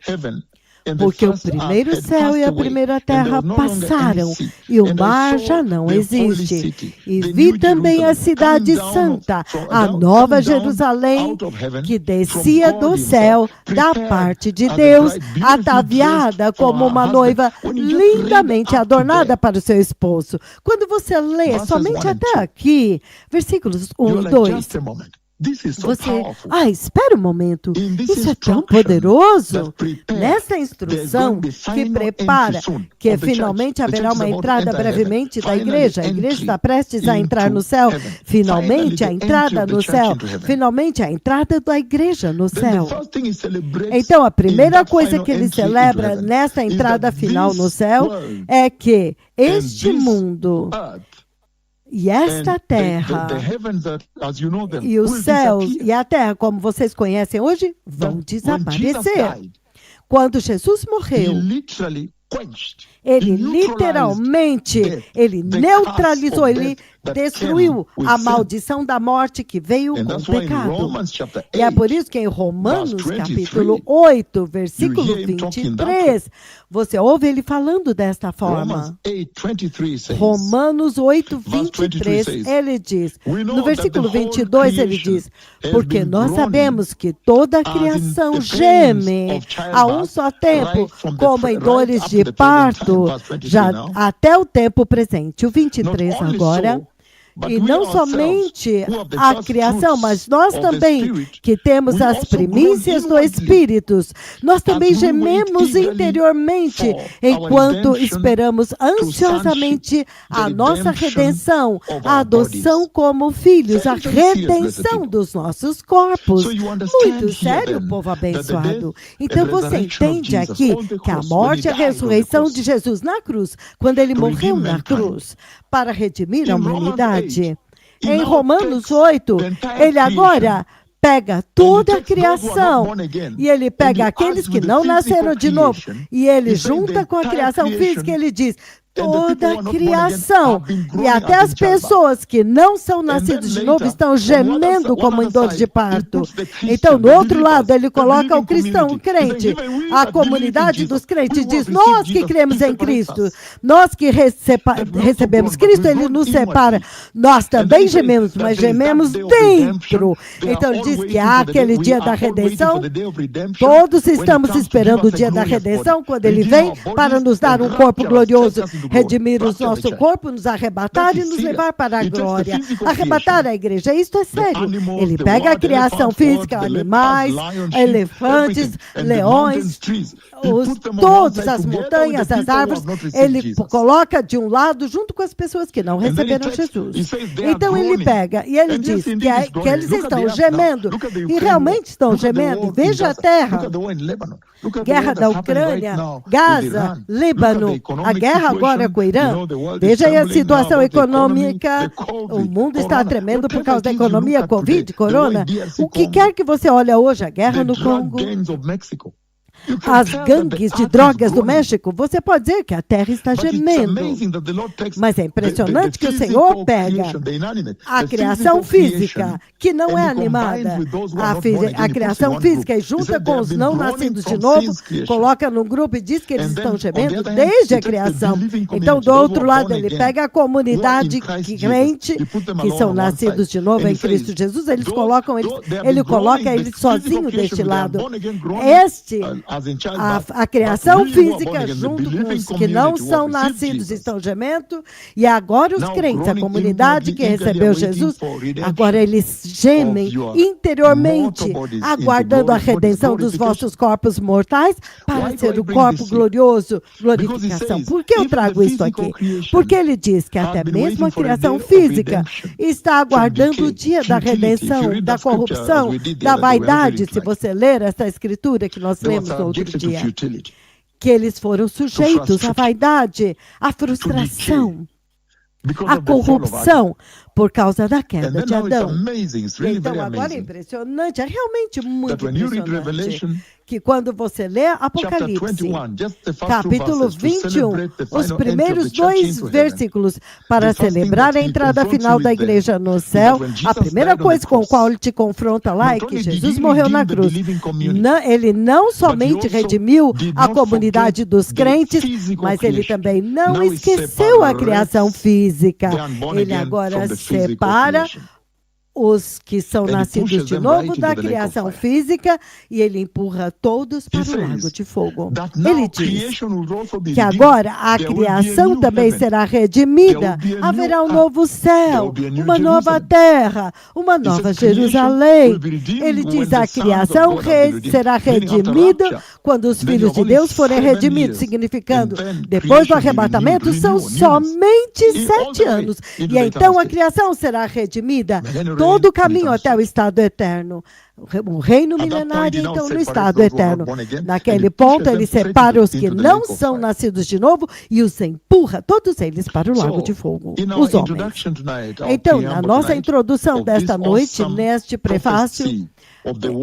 Porque o primeiro céu e a primeira terra passaram, e o mar já não existe. E vi também a cidade santa, a nova Jerusalém, que descia do céu, da parte de Deus, ataviada como uma noiva lindamente adornada para o seu esposo. Quando você lê somente até aqui, versículos 1 e 2... espera um momento, isso é tão poderoso. Nessa instrução que prepara, que finalmente haverá uma entrada brevemente da igreja, a igreja está prestes a entrar no céu, finalmente a entrada no céu, finalmente a entrada da igreja no céu. Então a primeira coisa que ele celebra nessa entrada final no céu é que este mundo e esta terra, e os céus e a terra, como vocês conhecem hoje, vão desaparecer. Quando Jesus morreu, ele literalmente, ele neutralizou, ele destruiu a maldição da morte que veio com o pecado. E é por isso que em Romanos, capítulo 8, versículo 23, você ouve ele falando desta forma. Romanos 8, 23, ele diz, no versículo 22, ele diz, porque nós sabemos que toda a criação geme a um só tempo, como em dores de parto, já até o tempo presente. O 23 agora. E não somente a criação, mas nós também, que temos as primícias do Espírito, nós também gememos interiormente, enquanto esperamos ansiosamente a nossa redenção, a adoção como filhos, a redenção dos nossos corpos. Muito sério, povo abençoado. Então você entende aqui que a morte e a ressurreição de Jesus na cruz, quando ele morreu na cruz, para redimir a humanidade. Em Romanos 8, ele agora pega toda a criação e ele pega aqueles que não nasceram de novo e ele junta com a criação física e ele diz, toda a criação e até as pessoas que não são nascidas de novo estão gemendo como em dor de parto. Então, do outro lado, ele coloca o cristão, o crente, a comunidade dos crentes, diz, nós que cremos em Cristo, nós que recebemos Cristo, ele nos separa. Nós também gememos, mas gememos dentro. Então, ele diz que há aquele dia da redenção, todos estamos esperando o dia da redenção, quando ele vem para nos dar um corpo glorioso, redimir o nosso corpo, nos arrebatar e nos levar para a glória. Arrebatar a igreja, isto é sério. Ele pega a criação física, animais, elefantes, leões, todas as montanhas, as árvores, ele coloca de um lado junto com as pessoas que não receberam Jesus. Então ele pega e ele diz que eles estão gemendo, e realmente estão gemendo. Veja a terra, guerra da Ucrânia, Gaza, Líbano, a guerra agora com o Irã. Veja aí a situação econômica, o mundo está tremendo por causa da economia, Covid, Corona. O que quer que você olhe hoje, a guerra no Congo, as gangues de drogas do México, você pode dizer que a terra está gemendo. Mas é impressionante que o Senhor pega a criação física, que não é animada, a criação física, e junta com os não nascidos de novo, coloca num grupo e diz que eles estão gemendo desde a criação. Então, do outro lado, ele pega a comunidade crente, que são nascidos de novo em Cristo Jesus, ele coloca eles sozinho deste lado. A criação física, junto com os que não são nascidos, estão gemendo, e agora os crentes, a comunidade que recebeu Jesus, agora eles gemem interiormente, aguardando a redenção dos vossos corpos mortais para ser o corpo glorioso, glorificação. Por que eu trago isso aqui? Porque ele diz que até mesmo a criação física está aguardando o dia da redenção, da corrupção, da vaidade. Se você ler essa escritura que nós lemos no outro dia, que eles foram sujeitos à vaidade, à frustração, à corrupção, por causa da queda de Adão. Então, agora é impressionante, é realmente muito impressionante, que quando você lê Apocalipse, capítulo 21, os primeiros 2 versículos, para celebrar a entrada final da igreja no céu, a primeira coisa com a qual ele te confronta lá é que Jesus morreu na cruz. Ele não somente redimiu a comunidade dos crentes, mas ele também não esqueceu a criação física. Ele agora separa os que são nascidos de novo da criação física e ele empurra todos para o lago de fogo. Ele diz que agora a criação também será redimida, haverá um novo céu, uma nova terra, uma nova Jerusalém. Ele diz que a criação será redimida quando os filhos de Deus forem redimidos, significando, depois do arrebatamento, são somente 7 anos. E então a criação será redimida. Todo o caminho até o estado eterno. O reino milenário, então, no estado eterno. Naquele ponto, ele separa os que não são nascidos de novo e os empurra, todos eles, para o lago de fogo, os homens. Então, na nossa introdução desta noite, neste prefácio,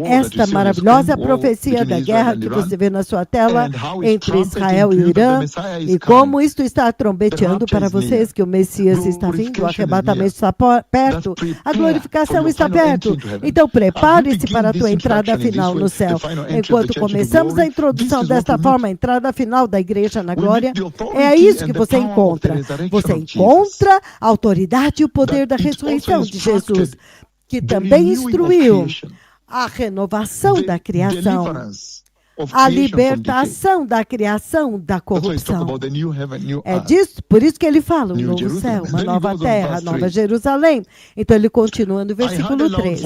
esta maravilhosa profecia da guerra que você vê na sua tela entre Israel e o Irã, e como isto está trombeteando para vocês que o Messias está vindo, o arrebatamento está perto, a glorificação está perto. Então prepare-se para a tua entrada final no céu. Enquanto começamos a introdução desta forma, a entrada final da igreja na glória, é isso que você encontra. Você encontra a autoridade e o poder da ressurreição de Jesus, que também instruiu a renovação da criação, a libertação da criação da corrupção. É disso, por isso que ele fala, um novo céu, uma nova terra, nova Jerusalém. Então ele continua no versículo 3.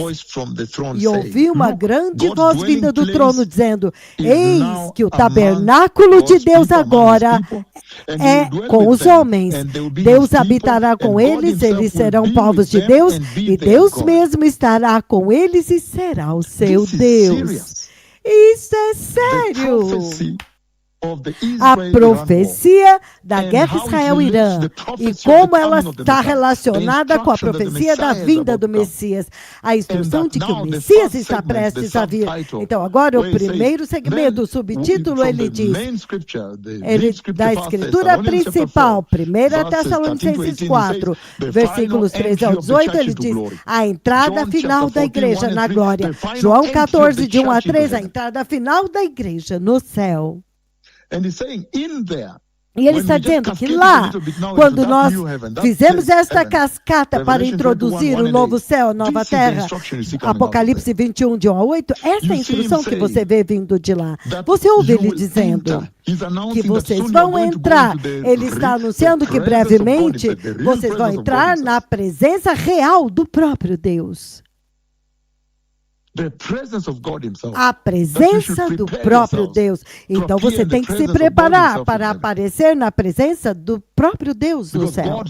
E ouvi uma grande voz vinda do trono dizendo: eis que o tabernáculo de Deus agora é com os homens. Deus habitará com eles, eles serão povos de Deus, e Deus mesmo estará com eles e será o seu Deus. Isso é sério. A profecia da guerra Israel-Irã e como ela está relacionada com a profecia da vinda do Messias, a instrução de que o Messias está prestes a vir. Então agora o primeiro segmento, o subtítulo, ele diz, da escritura principal, 1 Tessalonicenses 4, versículos 13 ao 18, ele diz, a entrada final da igreja na glória. João 14, de 1 a 3, a entrada final da igreja no céu. E ele está dizendo que lá, quando nós fizemos esta cascata para introduzir o novo céu, a nova terra, Apocalipse 21, de 1 a 8, essa instrução que você vê vindo de lá. Você ouve ele dizendo que vocês vão entrar. Ele está anunciando que brevemente vocês vão entrar na presença real do próprio Deus. A presença do próprio Deus. Então você tem que se preparar para aparecer na presença do próprio Deus no céu.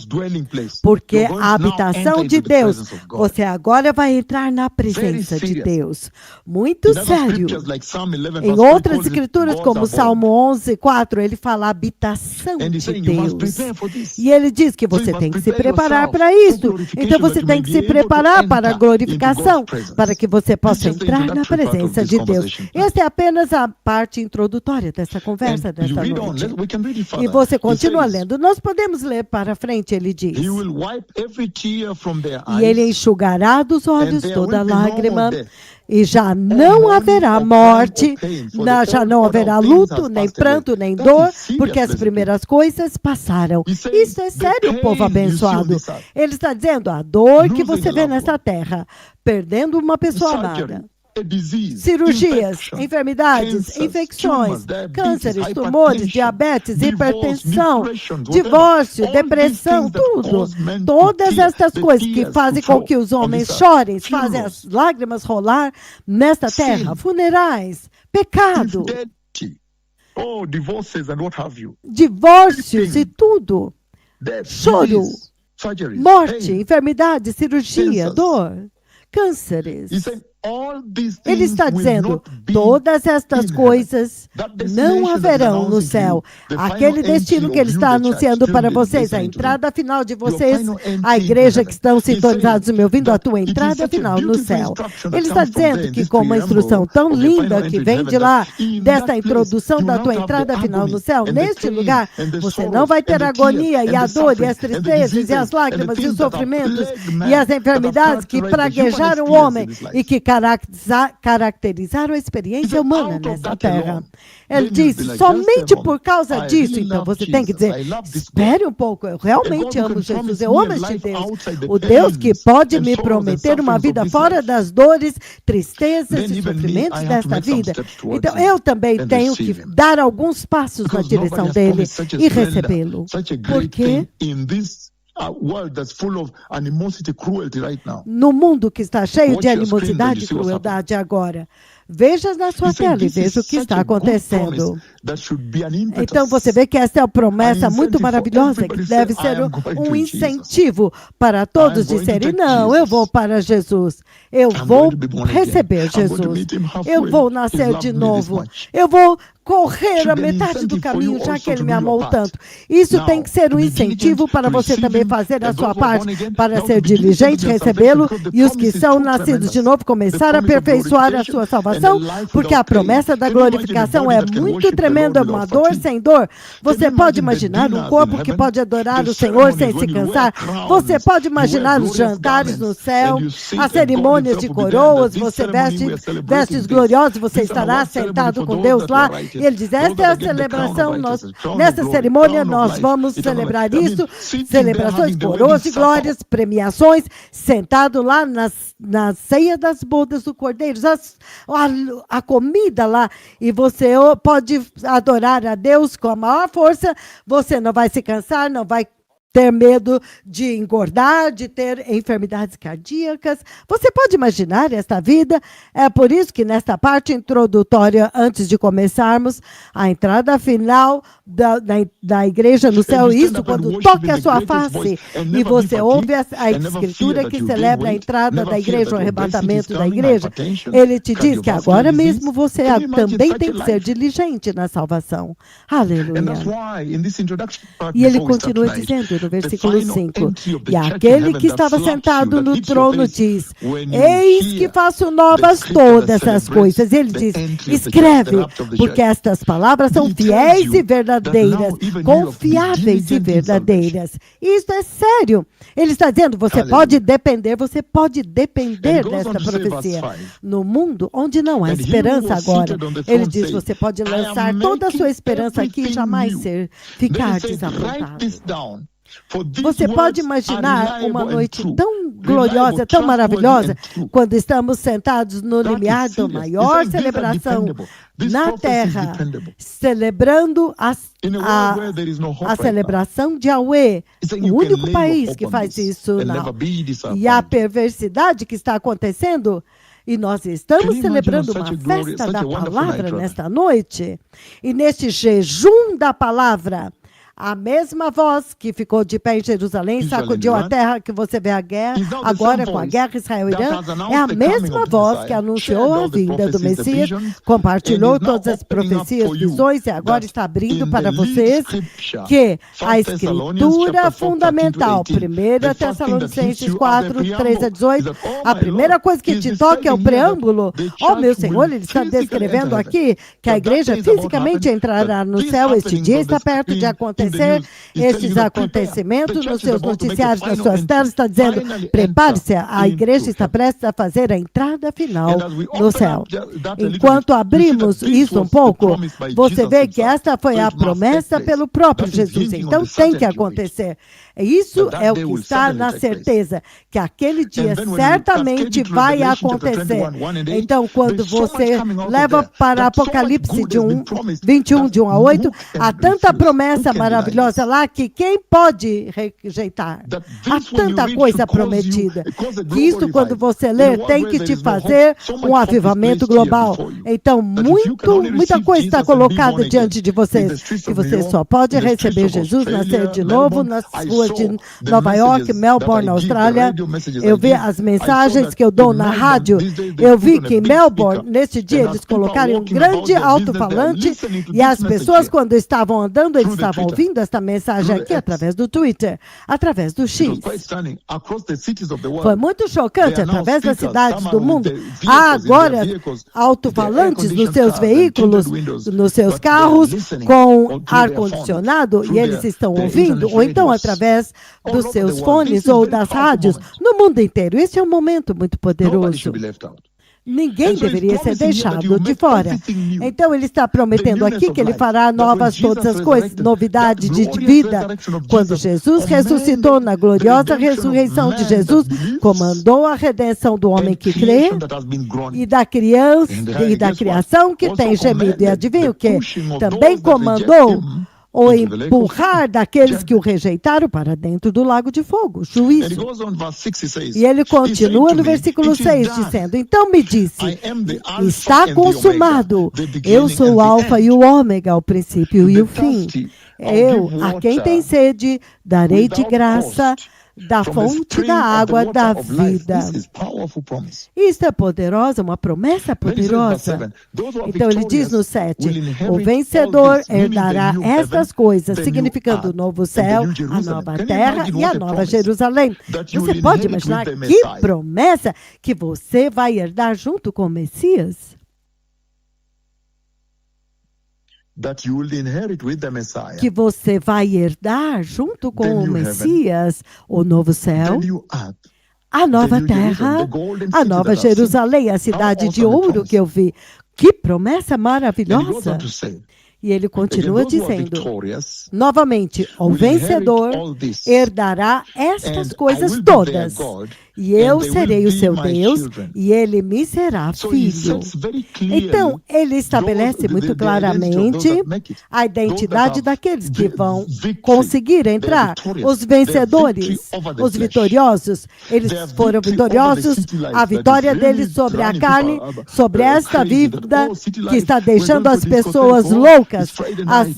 Porque a habitação de Deus, você agora vai entrar na presença de Deus. Muito sério. Em outras escrituras, como Salmo 11, 4, ele fala habitação de Deus. E ele diz que você tem que se preparar para isso. Então você tem que se preparar para a glorificação, para que você possa entrar na presença de Deus. Esta é apenas a parte introdutória dessa conversa desta noite. E você continua lendo. Nós podemos ler para frente, ele diz. E ele enxugará dos olhos toda lágrima, e já não haverá morte, já não haverá luto, nem pranto, nem dor, porque as primeiras coisas passaram. Isso é sério, povo abençoado. Ele está dizendo, a dor que você vê nessa terra, perdendo uma pessoa amada, cirurgias, enfermidades, infecções, cânceres, tumores, diabetes, hipertensão, divórcio, depressão, tudo. Todas estas coisas que fazem com que os homens chorem, fazem as lágrimas rolar nesta terra, funerais, pecado, divórcios e tudo, choro, morte, enfermidade, cirurgia, dor, cânceres. Ele está dizendo, todas estas coisas não haverão no céu. Aquele destino que ele está anunciando para vocês, a entrada final de vocês, a igreja que estão sintonizados me ouvindo, a tua entrada final no céu. Ele está dizendo que com uma instrução tão linda que vem de lá, desta introdução da tua entrada final no céu, neste lugar, você não vai ter agonia e a dor e as tristezas e as lágrimas e os sofrimentos e as enfermidades que praguejaram o homem e que caracterizaram a experiência humana nessa terra. Ele disse, somente por causa disso, então você tem que dizer, espere um pouco, eu realmente amo Jesus, eu amo este Deus, o Deus que pode me prometer uma vida fora das dores, tristezas e sofrimentos desta vida. Então eu também tenho que dar alguns passos na direção dele e recebê-lo. Porque no mundo que está cheio de animosidade e crueldade agora, veja na sua tela e veja o que está acontecendo. Então você vê que essa é uma promessa muito maravilhosa, que deve ser um incentivo para todos dizerem, não, eu vou para Jesus, eu vou receber Jesus, eu vou nascer de novo, eu vou correr a metade do caminho, já que ele me amou tanto. Isso tem que ser um incentivo para você também fazer a sua parte, para ser diligente, recebê-lo, e os que são nascidos de novo começar a aperfeiçoar a sua salvação, porque a promessa da glorificação é muito tremenda, uma dor sem dor. Você pode imaginar um corpo que pode adorar o Senhor sem se cansar. Você pode imaginar os jantares no céu, as cerimônias de coroas, você vestes gloriosos, você estará sentado com Deus lá. E ele diz, esta é a celebração, nessa cerimônia nós vamos celebrar isso, celebrações, coroas e glórias, premiações, sentado lá na ceia das bodas do Cordeiro, a comida lá, e você pode adorar a Deus com a maior força, você não vai se cansar, não vai ter medo de engordar, de ter enfermidades cardíacas. Você pode imaginar esta vida? É por isso que nesta parte introdutória, antes de começarmos, a entrada final da igreja no céu, isso quando toca a sua face e você ouve a escritura que celebra a entrada da igreja, o arrebatamento da igreja, ele te diz que agora mesmo você também tem que ser diligente na salvação. Aleluia. E ele continua dizendo, no versículo 5, e aquele que estava sentado no trono diz, eis que faço novas todas as coisas. Ele diz, escreve, porque estas palavras são fiéis e verdadeiras, confiáveis e verdadeiras. Isso é sério. Ele está dizendo, você pode depender desta profecia. No mundo onde não há esperança agora, ele diz, você pode lançar toda a sua esperança aqui e jamais ficar desapontado. Você pode imaginar uma noite tão gloriosa, tão maravilhosa, quando estamos sentados no limiar da maior celebração na Terra, celebrando a celebração de Yahweh, o único país que faz isso. E a perversidade que está acontecendo, e nós estamos celebrando uma festa da palavra nesta noite, e neste jejum da palavra, a mesma voz que ficou de pé em Jerusalém, sacudiu a terra, que você vê a guerra, agora com a guerra Israel-Irã, é a mesma voz que anunciou a vinda do Messias, compartilhou todas as profecias, visões, e agora está abrindo para vocês que a escritura fundamental, 1 Tessalonicenses 4, 13 a 18, a primeira coisa que te toca é o preâmbulo. Oh, meu Senhor, ele está descrevendo aqui que a igreja fisicamente entrará no céu, este dia está perto de acontecer. Esses acontecimentos nos seus noticiários, nas suas telas, está dizendo, prepare-se, a igreja está prestes a fazer a entrada final no céu. Enquanto abrimos isso um pouco, você vê que esta foi a promessa pelo próprio Jesus, então tem que acontecer. Isso é o que está na certeza, que aquele dia certamente vai acontecer. Então, quando você leva para Apocalipse 21, de 1 a 8, há tanta promessa maravilhosa lá que quem pode rejeitar? Há tanta coisa prometida. Que isso, quando você ler, tem que te fazer um avivamento global. Então, muita coisa está colocada diante de vocês, que você só pode receber Jesus, nascer de novo nas ruas de Nova York, Melbourne, Austrália. Eu vi as mensagens que eu dou na rádio. Eu vi que em Melbourne, nesse dia, eles colocaram um grande alto-falante e as pessoas, quando estavam andando, eles estavam ouvindo esta mensagem aqui através do Twitter, através do X. Foi muito chocante, através das cidades do mundo. Há agora alto-falantes nos seus veículos, nos seus carros, com ar-condicionado, e eles estão ouvindo, ou então através dos seus fones ou das rádios, no mundo inteiro. Esse é um momento muito poderoso. Ninguém deveria ser deixado de fora. Então, ele está prometendo aqui que ele fará novas todas as coisas, novidade de vida. Quando Jesus ressuscitou na gloriosa ressurreição de Jesus, comandou a redenção do homem que crê e da criança e da criação que tem gemido. E adivinha o que? Também comandou o empurrar daqueles que o rejeitaram para dentro do lago de fogo, juízo. E ele continua no versículo 6, dizendo, então me disse, está consumado, eu sou o alfa e o ômega, o princípio e o fim. Eu, a quem tem sede, darei de graça da fonte da água da vida. Isto é poderosa, uma promessa poderosa. Então ele diz no 7, o vencedor herdará estas coisas, significando o novo céu, a nova terra e a nova Jerusalém. Você pode imaginar que promessa que você vai herdar junto com o Messias? Que você vai herdar junto com o Messias o novo céu, a nova terra, a nova Jerusalém, a cidade de ouro que eu vi. Que promessa maravilhosa! E ele continua dizendo, novamente, o vencedor herdará estas coisas todas. E eu serei o seu Deus, e ele me será filho. Então, ele estabelece muito claramente a identidade daqueles que vão conseguir entrar. Os vencedores, os vitoriosos, eles foram vitoriosos, a vitória deles sobre a carne, sobre esta vida que está deixando as pessoas loucas.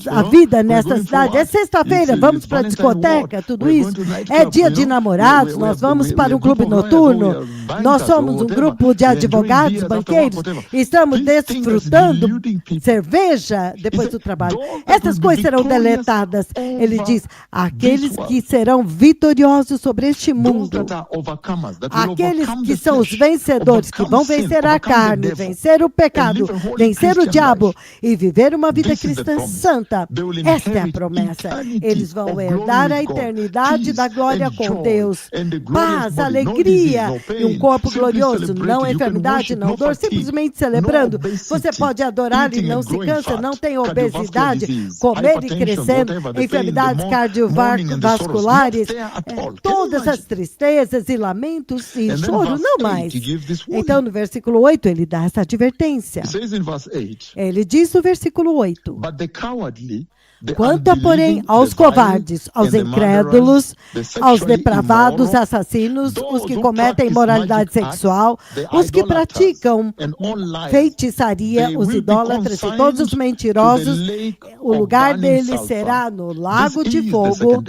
A vida nesta cidade é sexta-feira, vamos para a discoteca, tudo isso. É dia de namorados, nós vamos para um clube noturno. Nós somos um grupo de advogados, banqueiros, e estamos desfrutando cerveja depois do trabalho. Essas coisas serão deletadas. Ele diz, aqueles que serão vitoriosos sobre este mundo, aqueles que são os vencedores, que vão vencer a carne, vencer o pecado, vencer o diabo e viver uma vida cristã santa. Esta é a promessa. Eles vão herdar a eternidade da glória com Deus. Paz, alegria e um corpo glorioso. Não enfermidade, não dor. Simplesmente celebrando. Você pode adorar e não se cansa. Não tem obesidade. Comer e crescendo. Enfermidades cardiovasculares. Todas as tristezas e lamentos e choro. Não mais. Então, no versículo 8, ele dá essa advertência. Ele diz no versículo 8. Quanto, porém, aos covardes, aos incrédulos, aos depravados, assassinos, os que cometem imoralidade sexual, os que praticam feitiçaria, os idólatras e todos os mentirosos, o lugar deles será no lago de fogo.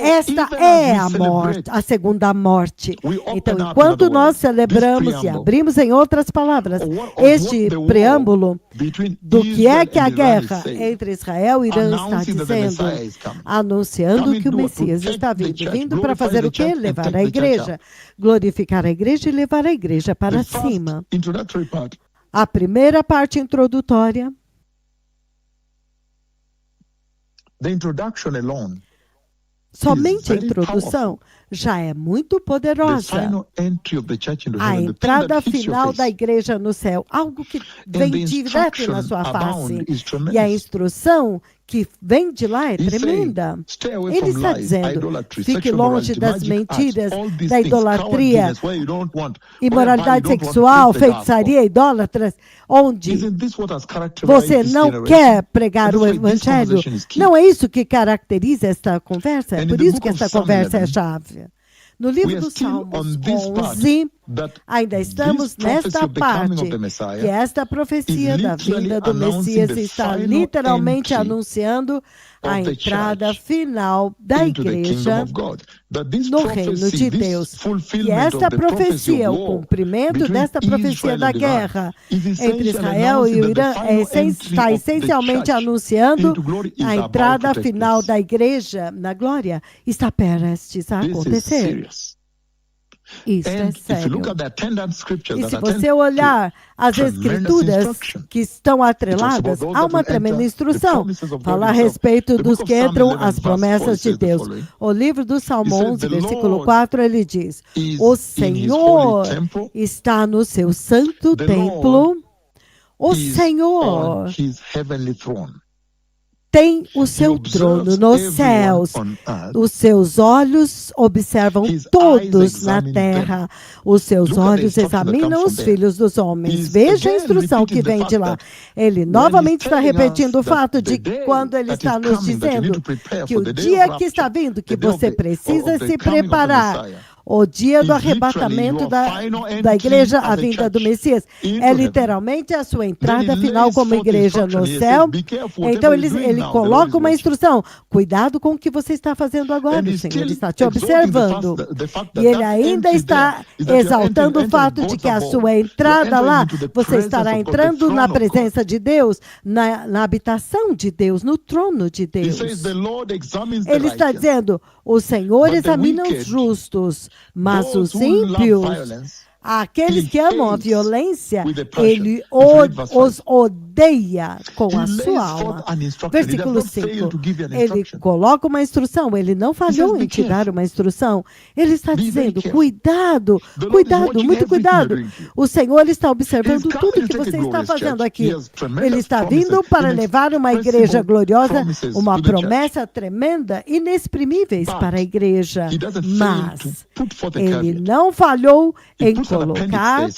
Esta é a morte, a segunda morte. Então, enquanto nós celebramos e abrimos em outras palavras este preâmbulo do que é que a guerra entre Israel e Irã está dizendo, anunciando que o Messias está vindo para fazer o quê? Levar a igreja, glorificar a igreja e levar a igreja para cima. A primeira parte introdutória, somente a introdução já é muito poderosa. A entrada final da igreja no céu, algo que vem direto na sua face. E a instrução que vem de lá é tremenda. Ele está dizendo, fique longe das mentiras, da idolatria, imoralidade sexual, feitiçaria, idólatras, onde você não quer pregar o evangelho. Não é isso que caracteriza esta conversa? É por isso que esta conversa é chave. No livro dos Salmos 11, ainda estamos nesta parte, que esta profecia da vinda do Messias está literalmente anunciando a entrada final da igreja no reino de Deus. E esta profecia, o cumprimento desta profecia da guerra entre Israel e o Irã, está essencialmente anunciando a entrada final da igreja na glória. Está prestes a acontecer. Isso é sério. E se você olhar as escrituras que estão atreladas, há uma tremenda instrução. Fala a respeito dos que entram as promessas de Deus. O livro do Salmo 11, versículo 4, ele diz, o Senhor está no seu santo templo, o Senhor tem o seu trono nos céus. Os seus olhos observam todos na terra. Os seus olhos examinam os filhos dos homens. Veja a instrução que vem de lá. Ele novamente está repetindo o fato de que quando ele está nos dizendo que o dia que está vindo, que você precisa se preparar, o dia do arrebatamento da igreja, a vinda do Messias, é literalmente a sua entrada final como igreja no céu. Então ele coloca uma instrução. Cuidado com o que você está fazendo agora, o Senhor está te observando. E ele ainda está exaltando o fato de que a sua entrada lá, você estará entrando na presença de Deus, na habitação de Deus, no trono de Deus. Ele está dizendo, o Senhor examina os justos, mas os ímpios, aqueles que amam a violência, ele os odeia com a sua alma. Versículo 5. Ele coloca uma instrução, ele não falhou em te dar uma instrução. Ele está dizendo, cuidado, cuidado, muito cuidado. O Senhor está observando tudo que você está fazendo aqui. Ele está vindo para levar uma igreja gloriosa, uma promessa tremenda, inexprimíveis para a igreja. Mas ele não falhou em colocar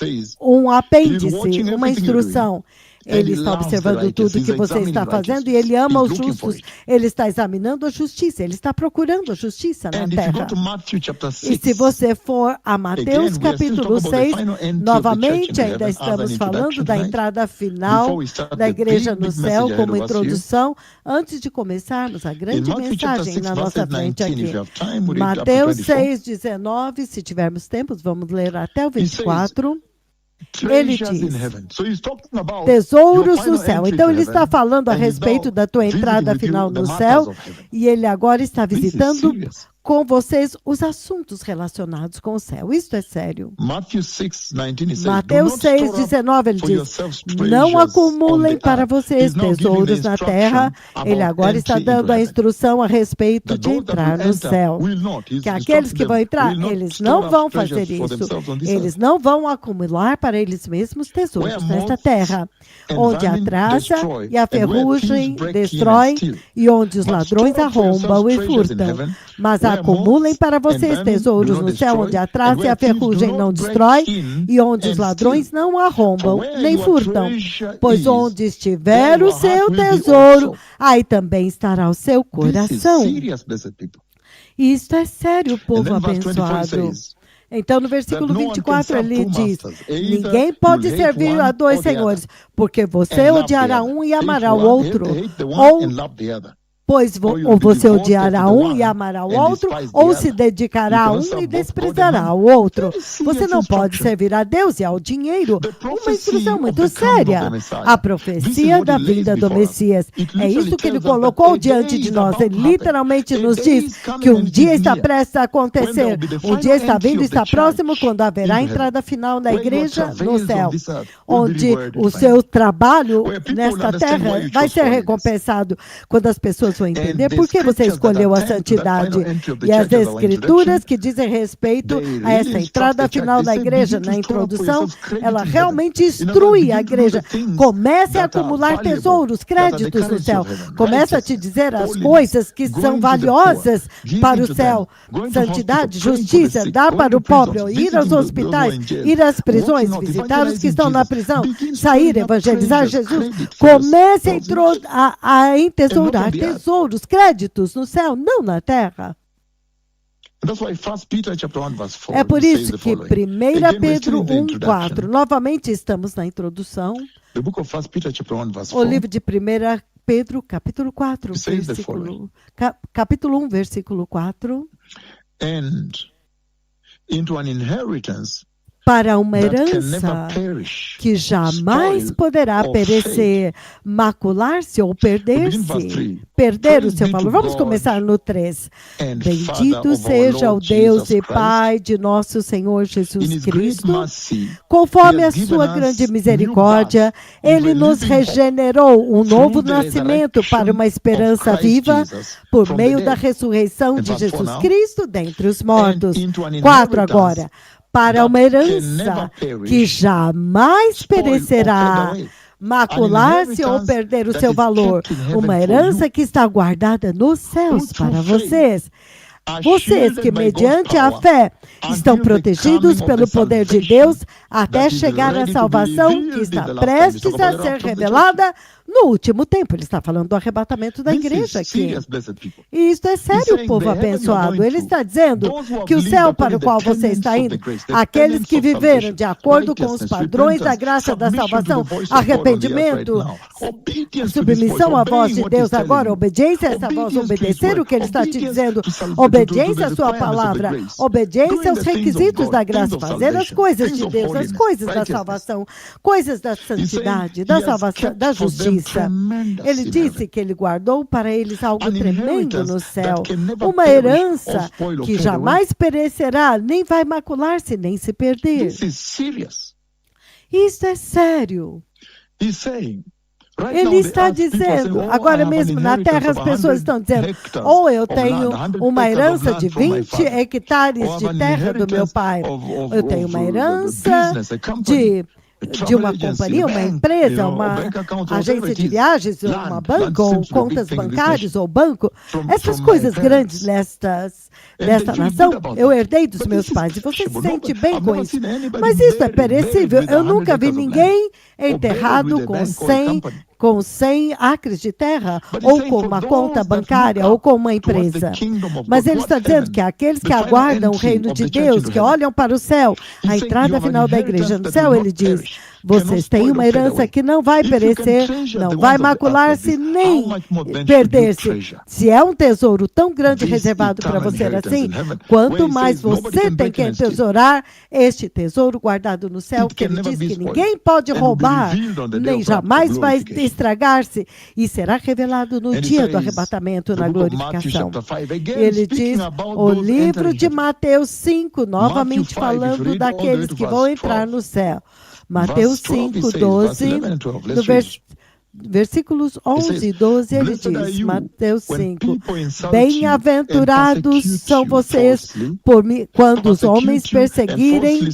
um apêndice, uma instrução. Ele está observando tudo que você está fazendo e ele ama os justos. Ele está examinando a justiça. Ele está procurando a justiça na terra. E se você for a Mateus capítulo 6, novamente ainda estamos falando da entrada final da igreja no céu como introdução, antes de começarmos a grande mensagem na nossa frente aqui. Mateus 6, 19, se tivermos tempo, vamos ler até o 24. Ele diz, tesouros no céu. Então ele está falando a respeito da tua entrada final no céu e ele agora está visitando com vocês os assuntos relacionados com o céu. Isto é sério. Mateus 6:19 ele diz, não acumulem para vocês tesouros na terra. Ele agora está dando a instrução a respeito de entrar no céu. Que aqueles que vão entrar, eles não vão fazer isso. Eles não vão acumular para eles mesmos tesouros nesta terra, onde a traça e a ferrugem destroem e onde os ladrões arrombam e furtam. Mas acumulem para vocês tesouros no céu, onde a traça e a ferrugem não destrói e onde os ladrões não arrombam nem furtam. Pois onde estiver o seu tesouro, aí também estará o seu coração. E isto é sério, povo abençoado. Então, no versículo 24, ele diz, ninguém pode servir a dois senhores, porque você odiará um e amará o outro, ou você odiará um e amará o outro, ou se dedicará a um e desprezará o outro. Você não pode servir a Deus e ao dinheiro. Uma instrução muito séria. A profecia da vinda do Messias. É isso que ele colocou diante de nós. Ele literalmente nos diz que um dia está prestes a acontecer. Um dia está vindo, está próximo, quando haverá a entrada final da igreja no céu. Onde o seu trabalho nesta terra vai ser recompensado. Quando as pessoas começam a entender por que você escolheu a santidade. E as escrituras que dizem respeito a essa entrada final da igreja, na introdução, ela realmente instrui a igreja. Comece a acumular tesouros, créditos no céu. Comece a te dizer as coisas que são valiosas para o céu. Santidade, justiça, dar para o pobre, ir aos hospitais, ir às prisões, visitar os que estão na prisão, sair, evangelizar Jesus. Comece a entesourar tesouros, créditos no céu, não na terra. É por isso que 1 Pedro 1:4, novamente estamos na introdução, o livro de 1 Pedro, capítulo 4, capítulo 1, versículo 4, para uma herança que jamais poderá perecer, macular-se ou perder-se, perder o seu valor. Vamos começar no 3. Bendito seja o Deus e Pai de nosso Senhor Jesus Cristo, conforme a sua grande misericórdia, Ele nos regenerou um novo nascimento para uma esperança viva, por meio da ressurreição de Jesus Cristo dentre os mortos. 4 agora. Para uma herança que jamais perecerá, macular-se ou perder o seu valor. Uma herança que está guardada nos céus para vocês. Vocês que, mediante a fé, estão protegidos pelo poder de Deus até chegar à salvação que está prestes a ser revelada no último tempo. Ele está falando do arrebatamento da igreja aqui. E isto é sério, povo abençoado. Ele está dizendo que o céu para o qual você está indo, aqueles que viveram de acordo com os padrões da graça da salvação, arrependimento, submissão à voz de Deus agora, obediência a essa voz, obedecer o que Ele está te dizendo, obediência à sua palavra, obediência aos requisitos da graça, fazer as coisas de Deus, as coisas da salvação, coisas da santidade, da salvação, da justiça. Ele disse que Ele guardou para eles algo tremendo no céu, uma herança que jamais perecerá, nem vai macular-se, nem se perder. Isso é sério. Ele está dizendo, agora mesmo na terra as pessoas estão dizendo, ou eu tenho uma herança de 20 hectares de terra do meu pai, eu tenho uma herança de uma companhia, uma empresa, uma agência de viagens, uma banca, ou contas bancárias, ou banco, essas coisas grandes desta nação, eu herdei dos meus pais, e você se sente bem com isso. Mas isso é perecível. Eu nunca vi ninguém enterrado com 100 acres de terra, ou com uma conta bancária, ou com uma empresa. Mas ele está dizendo que aqueles que aguardam o reino de Deus, que olham para o céu, a entrada final da igreja no céu, ele diz, vocês têm uma herança que não vai perecer, não vai macular-se, nem perder-se. Se é um tesouro tão grande reservado para você assim, quanto mais você tem que entesourar este tesouro guardado no céu, que ele diz que ninguém pode roubar, nem jamais vai estragar-se, e será revelado no dia do arrebatamento, na glorificação. Ele diz, o livro de Mateus 5, novamente falando daqueles que vão entrar no céu. Mateus 5, 12, no versículos 11 e 12, ele diz, Mateus 5, bem-aventurados são vocês quando os homens perseguirem,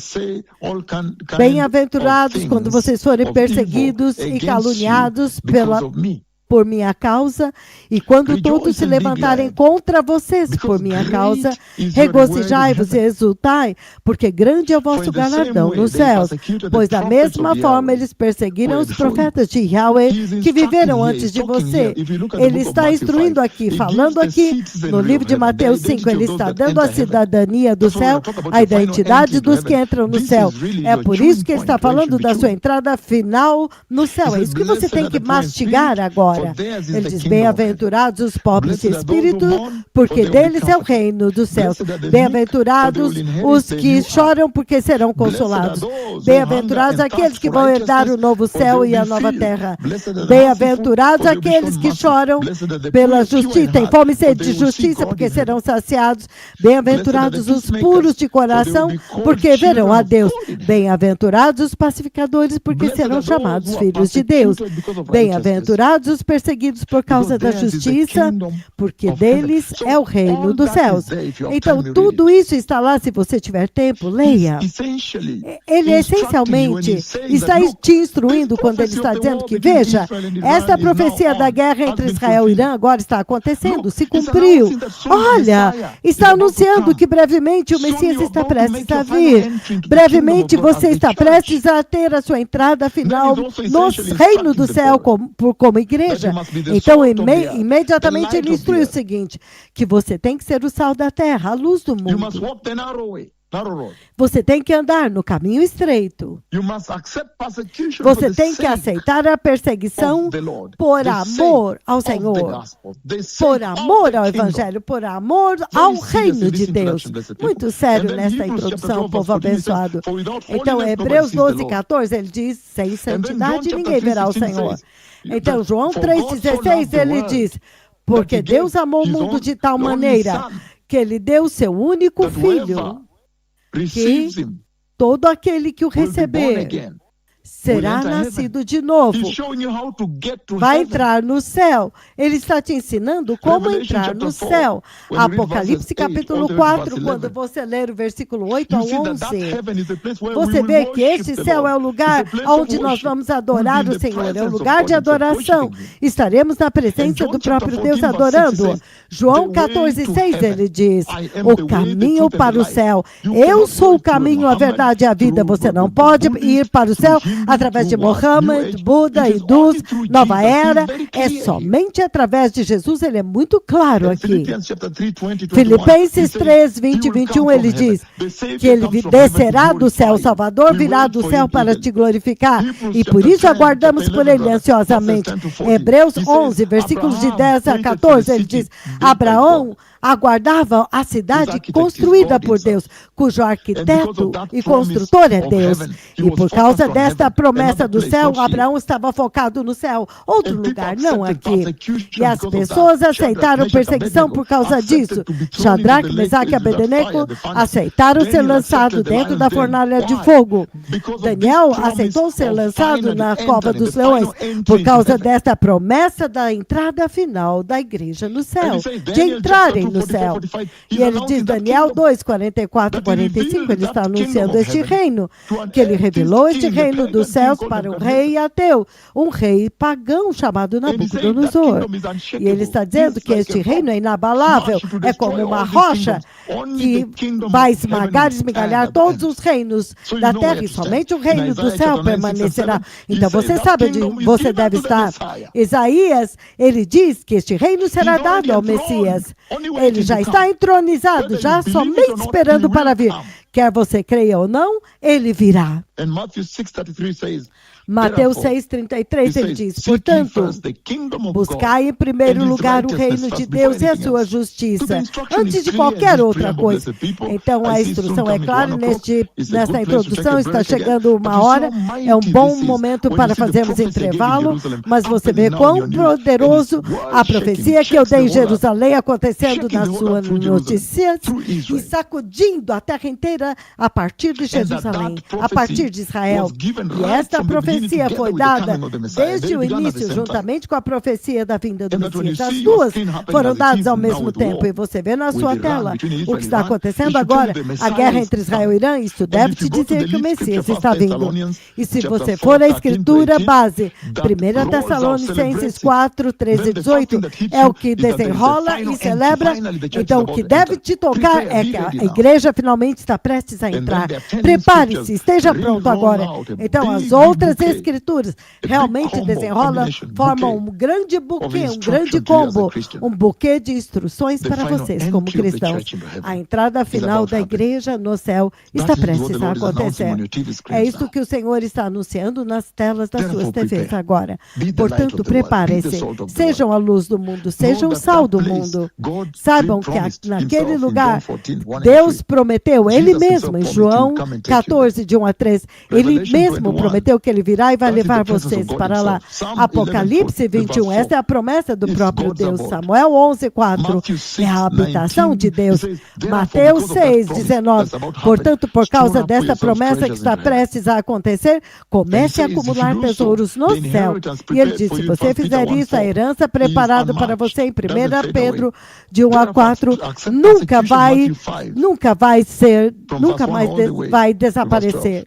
bem-aventurados quando vocês forem perseguidos e caluniados por minha causa, e quando todos se levantarem contra vocês por minha causa, regozijai-vos e exultai, porque grande é o vosso galardão nos céus. Pois da mesma forma eles perseguiram os profetas de Yahweh que viveram antes de você. Ele está instruindo aqui, falando aqui no livro de Mateus 5, ele está dando a cidadania do céu, a identidade dos que entram no céu. É por isso que ele está falando da sua entrada final no céu. É isso que você tem que mastigar agora. Ele diz, bem-aventurados os pobres de espírito, porque deles é o reino dos céus. Bem-aventurados os que choram, porque serão consolados. Bem-aventurados aqueles que vão herdar o novo céu e a nova terra. Bem-aventurados aqueles que choram pela justiça, têm fome e sede de justiça, porque serão saciados. Bem-aventurados os puros de coração, porque verão a Deus. Bem-aventurados os pacificadores, porque serão chamados filhos de Deus. Bem-aventurados os perseguidos por causa da justiça, porque deles é o reino dos céus. Então, tudo isso está lá, se você tiver tempo, leia. Ele essencialmente está te instruindo quando ele está dizendo que, veja, esta profecia da guerra entre Israel e Irã agora está acontecendo, se cumpriu. Olha, está anunciando que brevemente o Messias está prestes a vir. Brevemente você está prestes a ter a sua entrada final no reino do céu como igreja. Então, imediatamente ele instrui o seguinte, que você tem que ser o sal da terra, a luz do mundo. Você tem que andar no caminho estreito. Você tem que aceitar a perseguição por amor ao Senhor, por amor ao Evangelho, por amor ao reino de Deus. Muito sério nesta introdução, povo abençoado. Então, Hebreus 12:14, ele diz, sem santidade ninguém verá o Senhor. Então, João 3:16, ele diz, porque Deus amou o mundo de tal maneira que ele deu o seu único filho, que todo aquele que o receber será nascido de novo, vai entrar no céu. Ele está te ensinando como entrar no céu. Apocalipse capítulo 4, quando você ler o versículo 8 ao 11, você vê que este céu é o lugar onde nós vamos adorar o Senhor, é o lugar de adoração. Estaremos na presença do próprio Deus adorando. João 14:6, ele diz, o caminho para o céu. Eu sou o caminho, a verdade e a vida. Você não pode ir para o céu através de Mohammed, Buda, hindus, Nova Era, é somente através de Jesus. Ele é muito claro aqui. Filipenses 3, 20 e 21, ele diz que ele descerá do céu, o Salvador virá do céu para te glorificar, e por isso aguardamos por ele ansiosamente. Hebreus 11, versículos de 10 a 14, ele diz, Abraão aguardava a cidade construída por Deus, cujo arquiteto e construtor é Deus. E por causa desta promessa do céu, Abraão estava focado no céu, outro lugar, não aqui. E as pessoas aceitaram perseguição por causa disso. Shadraque, Mesaque e Abednego aceitaram ser lançado dentro da fornalha de fogo. Daniel aceitou ser lançado na cova dos leões por causa desta promessa da entrada final da igreja no céu, de entrarem no céu. E ele diz, Daniel 2, 44 e 45, ele está anunciando este reino, que ele revelou este reino dos céus para um rei ateu, um rei pagão chamado Nabucodonosor. E ele está dizendo que este reino é inabalável, é como uma rocha que vai esmagar, esmigalhar todos os reinos da terra, e somente o reino do céu permanecerá. Então você sabe onde você deve estar. Isaías, ele diz que este reino será dado ao Messias. Ele já está entronizado, já somente esperando para vir. Quer você creia ou não, ele virá. Mateus 6,33, ele diz, portanto, buscai em primeiro lugar o reino de Deus e a sua justiça, antes de qualquer outra coisa. Então, a instrução é clara, nesta introdução está chegando uma hora, é um bom momento para fazermos intervalo, mas você vê quão poderoso a profecia que eu dei em Jerusalém acontecendo na sua notícia e sacudindo a terra inteira a partir de Jerusalém, a partir de Israel. E esta profecia foi dada desde o início, juntamente com a profecia da vinda do Messias. As duas foram dadas ao mesmo tempo. E você vê na sua tela o que está acontecendo agora, a guerra entre Israel e Irã. Isso deve te dizer que o Messias está vindo. E se você for à Escritura base, 1 Tessalonicenses 4, 13 e 18, é o que desenrola e celebra. Então, o que deve te tocar é que a igreja finalmente está prestes a entrar. Prepare-se, esteja pronto agora. Então, as outras Escrituras realmente desenrolam, formam um grande buquê, um grande combo, um buquê de instruções para vocês como cristãos. A entrada final da igreja no céu está prestes a acontecer. É isso que o Senhor está anunciando nas telas das suas TVs agora. Portanto, preparem-se. Sejam a luz do mundo, sejam o sal do mundo. Saibam que naquele lugar, Deus prometeu, Ele mesmo, em João 14, de 1 a 3, ele mesmo prometeu que ele virá e vai levar vocês para lá. Apocalipse 21, essa é a promessa do próprio Deus. Samuel 11, 4, é a habitação de Deus. Mateus 6, 19, portanto, por causa desta promessa que está prestes a acontecer, comece a acumular tesouros no céu. E ele disse, se você fizer isso, a herança preparada para você em 1 Pedro, de 1 a 4, nunca mais vai desaparecer.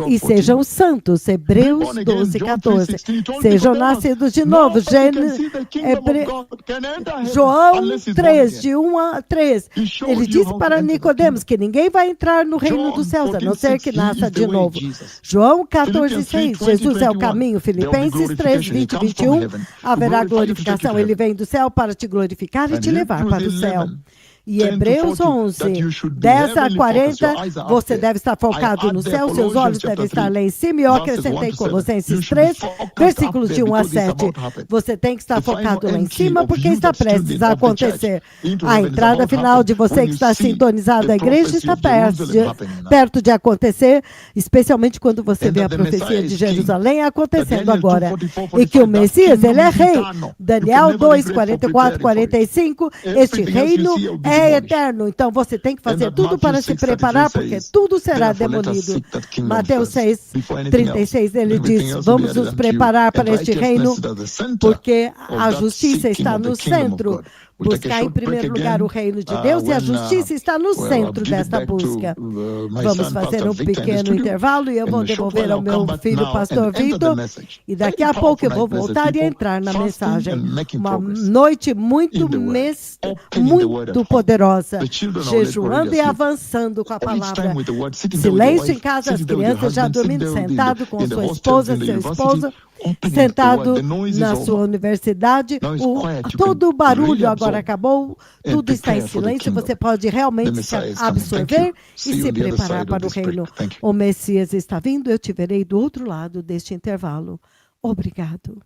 E sejam santos, Hebreus 12, 14. Sejam nascidos de novo. João 3, de 1 a 3. Ele disse para Nicodemos que ninguém vai entrar no reino dos céus, a não ser que nasça de novo. João 14, 6. Jesus é o caminho. Filipenses 3, 20 e 21. Haverá glorificação. Ele vem do céu para te glorificar e te levar para o céu. E Hebreus 11, 10 a 40, você deve estar focado no céu, seus olhos devem estar lá em cima. E eu acrescentei Colossenses 3, versículos de 1 a 7. Você tem que estar focado lá em cima, porque está prestes a acontecer. A entrada final de você que está sintonizado à igreja está perto de acontecer, especialmente quando você vê a profecia de Jerusalém acontecendo agora. E que o Messias, ele é rei. Daniel 2, 44, 45, este reino é eterno, então você tem que fazer tudo para se preparar, porque tudo será demolido. Mateus 6, 36, ele diz, vamos nos preparar para este reino, porque a justiça está no centro. Buscar em primeiro lugar o reino de Deus e a justiça está no centro desta busca. Vamos fazer um pequeno intervalo e eu vou devolver ao meu filho, pastor Vitor, e daqui a pouco eu vou voltar e entrar na mensagem. Uma noite muito poderosa, jejuando e avançando com a palavra. Silêncio em casa, as crianças já dormindo, sentado com sua esposa, seu esposo, sentado na sua universidade. Todo o barulho agora acabou, tudo está em silêncio, você pode realmente se absorver e se preparar para o reino. O Messias está vindo, eu te verei do outro lado deste intervalo. Obrigado.